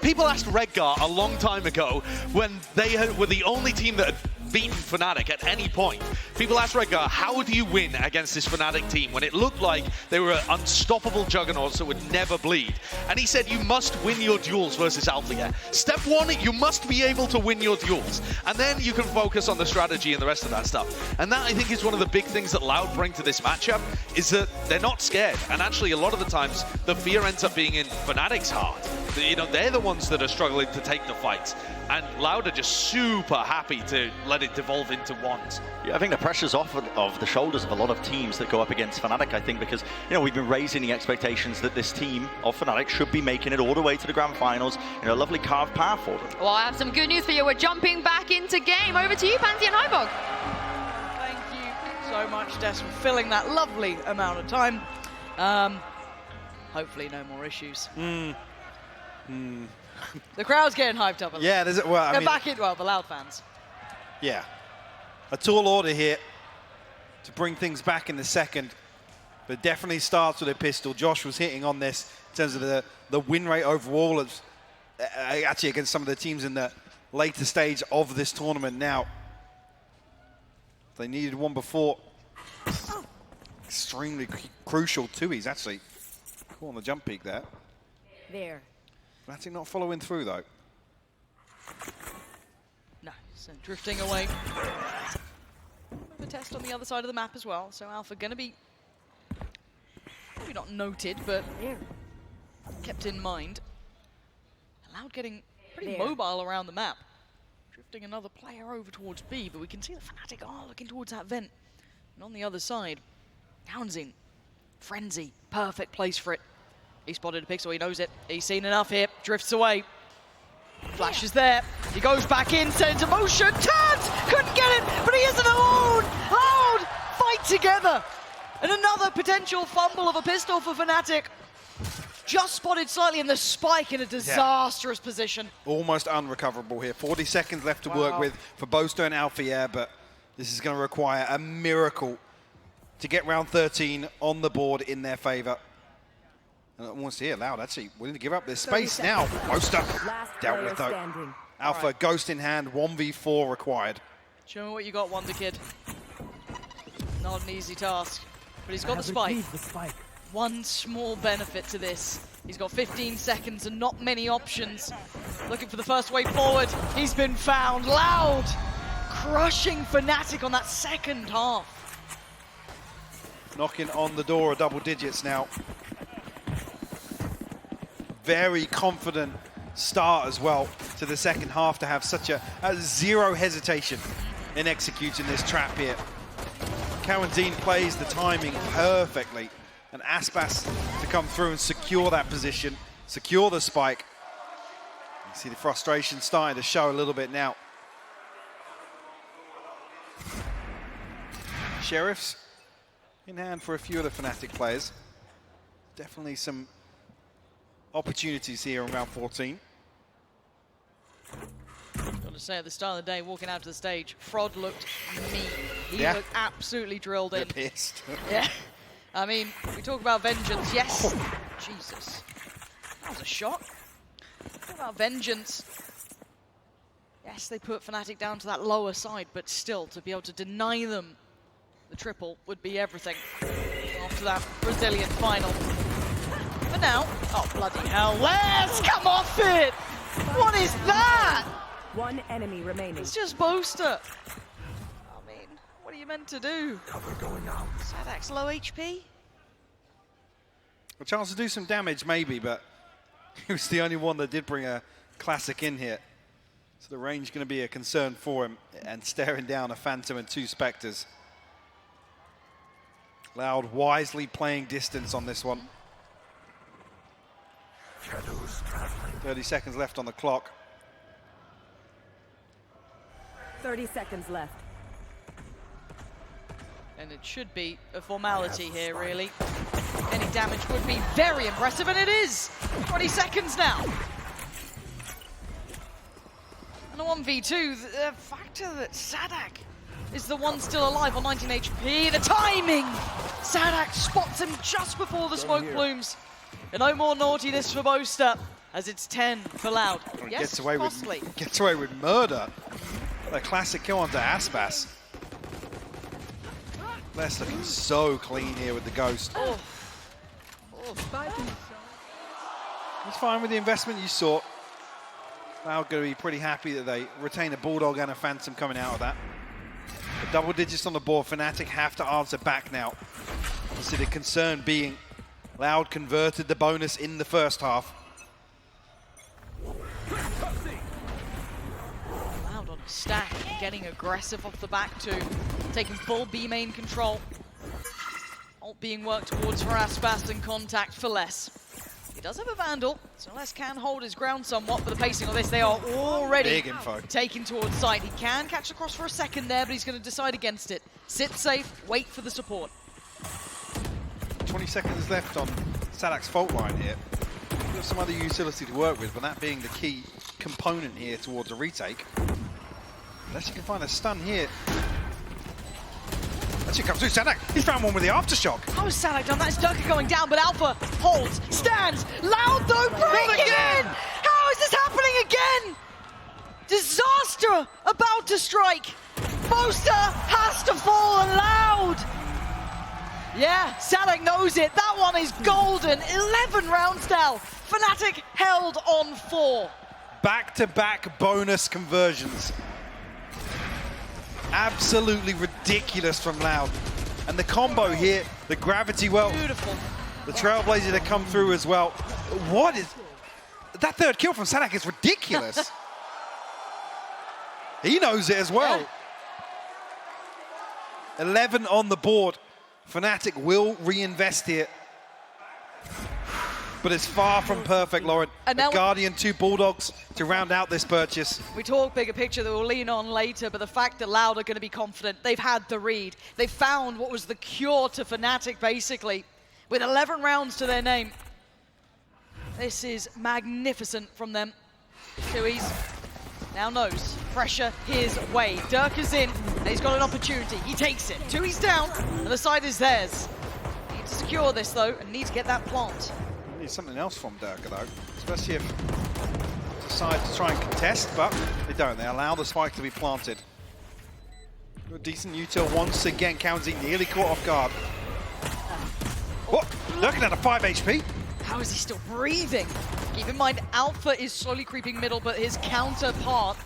People asked Redgar a long time ago when they were the only team that had beaten Fnatic at any point. People ask Redgar, how do you win against this Fnatic team when it looked like they were unstoppable juggernauts that would never bleed? And he said, you must win your duels versus Alpha. Step one, you must be able to win your duels. And then you can focus on the strategy and the rest of that stuff. And that, I think, is one of the big things that Loud bring to this matchup, is that they're not scared. And actually, a lot of the times, the fear ends up being in Fnatic's heart. You know, they're the ones that are struggling to take the fights. And Loud are just super happy to let it devolve into ones. Yeah, I think the pressure's off of the shoulders of a lot of teams that go up against Fnatic, I think, because, you know, we've been raising the expectations that this team of Fnatic should be making it all the way to the grand finals. You know, a lovely carved path for them. Well, I have some good news for you. We're jumping back into game. Over to you, Pansy and Hybog. Thank you so much, Des, for filling that lovely amount of time. Hopefully no more issues. The crowd's getting hyped up. Yeah, there's well, I mean, back in, well, the Loud fans. Yeah, a tall order here to bring things back in the second, but definitely starts with a pistol. Josh was hitting on this in terms of the win rate overall, of, actually against some of the teams in the later stage of this tournament. Now, they needed one before. Extremely crucial too. He's actually cool on the jump peak there. There. Fnatic not following through though. No, so drifting away. A test on the other side of the map as well. So Alpha gonna be maybe not noted, but kept in mind. Loud getting pretty mobile around the map. Drifting another player over towards B, but we can see the Fnatic are looking towards that vent. And on the other side, Townsend, Frenzy, perfect place for it. He spotted a pixel, he knows it. He's seen enough here, drifts away. Flash is there, he goes back in, set into motion, turns, couldn't get it, but he isn't alone! Loud, fight together! And another potential fumble of a pistol for Fnatic. Just spotted slightly in the spike in a disastrous position. Almost unrecoverable here. 40 seconds left to work with for Boaster and Alpha, but this is going to require a miracle to get round 13 on the board in their favor. And almost here, Loud actually willing to give up this space now. Boaster dealt with though. Standing. Alpha, Ghost in hand, 1v4 required. Show me what you got, Wonder Kid. Not an easy task, but he's got the spike. One small benefit to this. He's got 15 seconds and not many options. Looking for the first way forward. He's been found. Loud, crushing Fnatic on that second half. Knocking on the door of double digits now. Very confident start as well to the second half to have such a zero hesitation in executing this trap here. Cowanzine plays the timing perfectly, and Aspas to come through and secure that position, secure the spike. You see the frustration starting to show a little bit now. Sheriffs in hand for a few of the Fnatic players. Definitely some opportunities here in round 14. Got to say, at the start of the day, walking out to the stage, Frod looked mean. He looked absolutely drilled in. They're pissed. Yeah. I mean, we talk about vengeance, yes. Jesus. That was a shot. Talk about vengeance. Yes, they put Fnatic down to that lower side, but still, to be able to deny them the triple would be everything. After that Brazilian final. But now, oh bloody hell, Les, come off it! What is that? One enemy remaining. It's just Boaster. I mean, what are you meant to do? Cover going out. Sadak's low HP? A chance to do some damage maybe, but he was the only one that did bring a classic in here. So the range going to be a concern for him, and staring down a Phantom and two Spectres. Loud wisely playing distance on this one. 30 seconds left on the clock. 30 seconds left. And it should be a formality here, really. Any damage would be very impressive, and it is! 20 seconds now. And a 1v2, the factor that Sadak is the one still alive on 19 HP. The timing! Sadak spots him just before the smoke plumes. And no more naughtiness for Boaster, as it's 10 for Loud. Yes, Gets away costly. with murder. A classic kill onto Aspas. Less looking so clean here with the Ghost. Oh. He's fine with the investment you saw. Now going to be pretty happy that they retain a Bulldog and a Phantom coming out of that. The double digits on the board. Fnatic have to answer back now. Obviously the concern being Loud converted the bonus in the first half. Loud on a stack, getting aggressive off the back too. Taking full B main control. Ult being worked towards for Aspas and contact for Less. He does have a Vandal, so Less can hold his ground somewhat, but the pacing on this, they are already big info. Taken towards site. He can catch the cross for a second there, but he's going to decide against it. Sit safe, wait for the support. 20 seconds left on Sadak's fault line here. There's some other utility to work with, but that being the key component here towards a retake. Unless you can find a stun here. As he comes through, Sadak, he's found one with the aftershock. How has Sadak done that? It's Durka going down, but Alpha holds, stands. Loud though, breaking in! How is this happening again? Disaster about to strike. Boaster has to fall, and Loud. Yeah, Sadak knows it. That one is golden. 11 rounds now. Fnatic held on 4. Back-to-back bonus conversions. Absolutely ridiculous from Loud. And the combo here, the gravity well. Beautiful. The Trailblazer to come through as well. What is... That third kill from Sadak is ridiculous. He knows it as well. Yeah. 11 on the board. Fnatic will reinvest here. But it's far from perfect, Lauren. And now Guardian, 2 Bulldogs to round out this purchase. We talk bigger picture that we'll lean on later, but the fact that Loud are going to be confident, they've had the read. They found what was the cure to Fnatic, basically, with 11 rounds to their name. This is magnificent from them. Tui's now knows. Pressure his way. Durka's in, and he's got an opportunity. He takes it. Tui's down, and the side is theirs. Need to secure this, though, and need to get that plant. Need something else from Durka, though, especially if they decide to try and contest, but they don't. They allow the spike to be planted. A decent util once again. County nearly caught off guard. What? Durka at a 5 HP. How is he still breathing? Keep in mind, Alpha is slowly creeping middle, but his counterpart,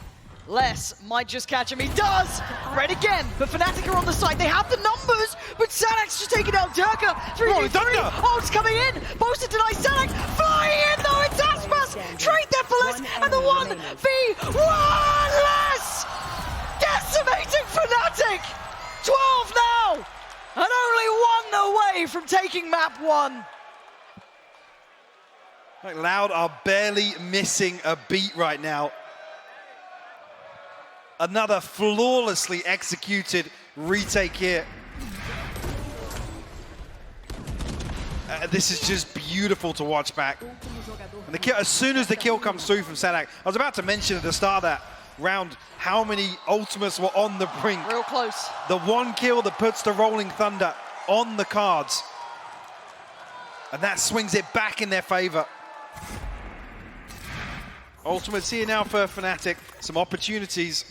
Less, might just catch him. He does! Red again, but Fnatic are on the side. They have the numbers, but Sadak's just taking out Durka. 3v3. Oh, it's coming in. Boaster denies Sadak. Flying in, though. It's Aspas. Trade there for Less, and the 1v1 Less! Decimating Fnatic! 12 now! And only 1 away from taking map 1. Like Loud are barely missing a beat right now. Another flawlessly executed retake here. This is just beautiful to watch back. And the kill, as soon as the kill comes through from Sadak, I was about to mention at the start of that round how many ultimates were on the brink. Real close. The 1 kill that puts the Rolling Thunder on the cards. And that swings it back in their favor. Ultimates here now for Fnatic. Some opportunities,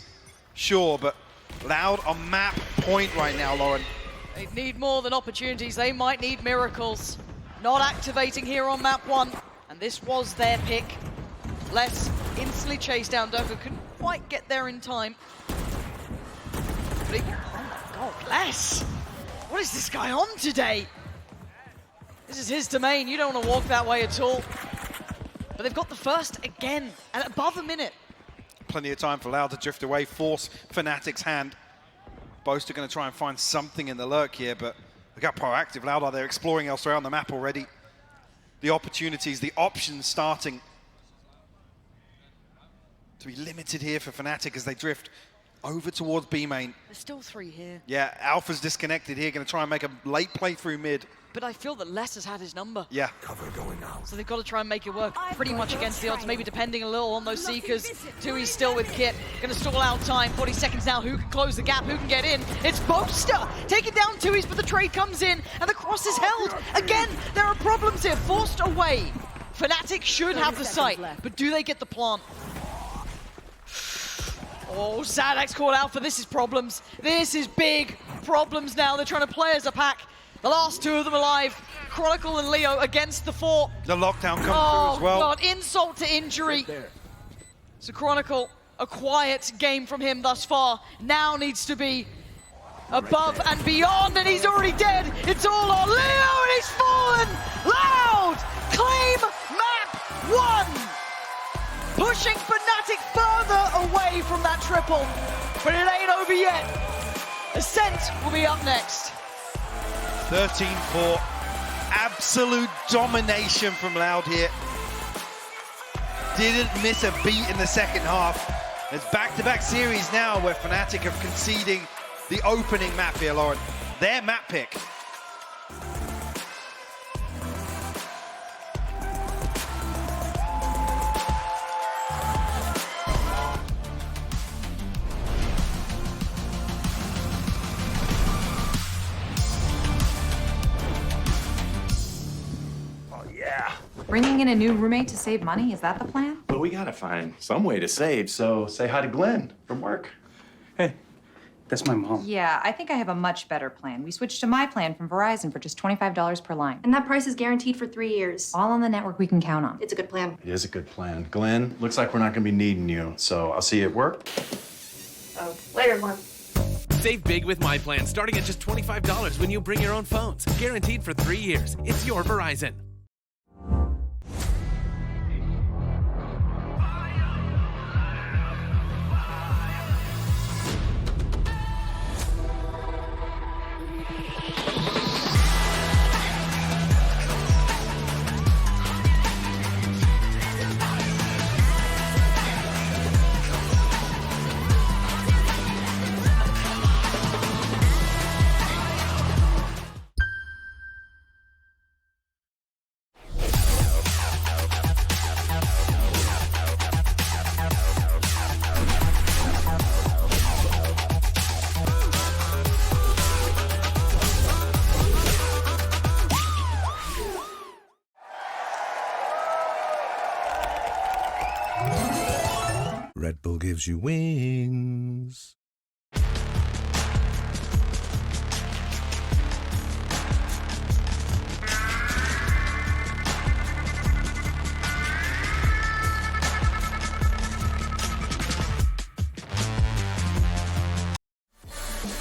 sure, but Loud on map point right now, Lauren. They need more than opportunities. They might need miracles. Not activating here on map 1, and this was their pick. Less instantly chased down. Durka couldn't quite get there in time. But he, oh my God, Less! What is this guy on today? This is his domain. You don't want to walk that way at all. But they've got the first again, and above a minute. Plenty of time for Loud to drift away, force Fnatic's hand. Boaster going to try and find something in the lurk here, but they got proactive. Loud are there exploring elsewhere on the map already. The opportunities, the options starting to be limited here for Fnatic as they drift over towards B main. There's still 3 here. Yeah, Alpha's disconnected here, going to try and make a late play through mid. But I feel that Less has had his number. Yeah. Cover going out. So they've got to try and make it work pretty much against the odds, maybe depending a little on those Seekers. Tui's still with Kit. Going to stall out time. 40 seconds now. Who can close the gap? Who can get in? It's Boaster taking down Tui's, but the trade comes in and the cross is held. Again, there are problems here. Forced away. Fnatic should have the site, but do they get the plant? Oh, Zadak's called out for this is problems. This is big problems now. They're trying to play as a pack. The last two of them alive. Chronicle and Leo against the four. The lockdown comes through as well. Oh God, insult to injury. So Chronicle, a quiet game from him thus far. Now needs to be above and beyond, and he's already dead. It's all on Leo, and he's fallen. Loud! Claim map 1! Pushing Fnatic further away from that triple, but it ain't over yet. Ascent will be up next. 13-4, absolute domination from Loud here. Didn't miss a beat in the second half. It's back-to-back series now where Fnatic are conceding the opening map here, Lauren. Their map pick. Bringing in a new roommate to save money, is that the plan? Well, we gotta find some way to save, so say hi to Glenn from work. Hey, that's my mom. Yeah, I think I have a much better plan. We switched to my plan from Verizon for just $25 per line. And that price is guaranteed for 3 years. All on the network we can count on. It's a good plan. It is a good plan. Glenn, looks like we're not gonna be needing you, so I'll see you at work. Oh, later, Glenn. Save big with My Plan, starting at just $25 when you bring your own phones. Guaranteed for 3 years. It's your Verizon. Red Bull gives you wings.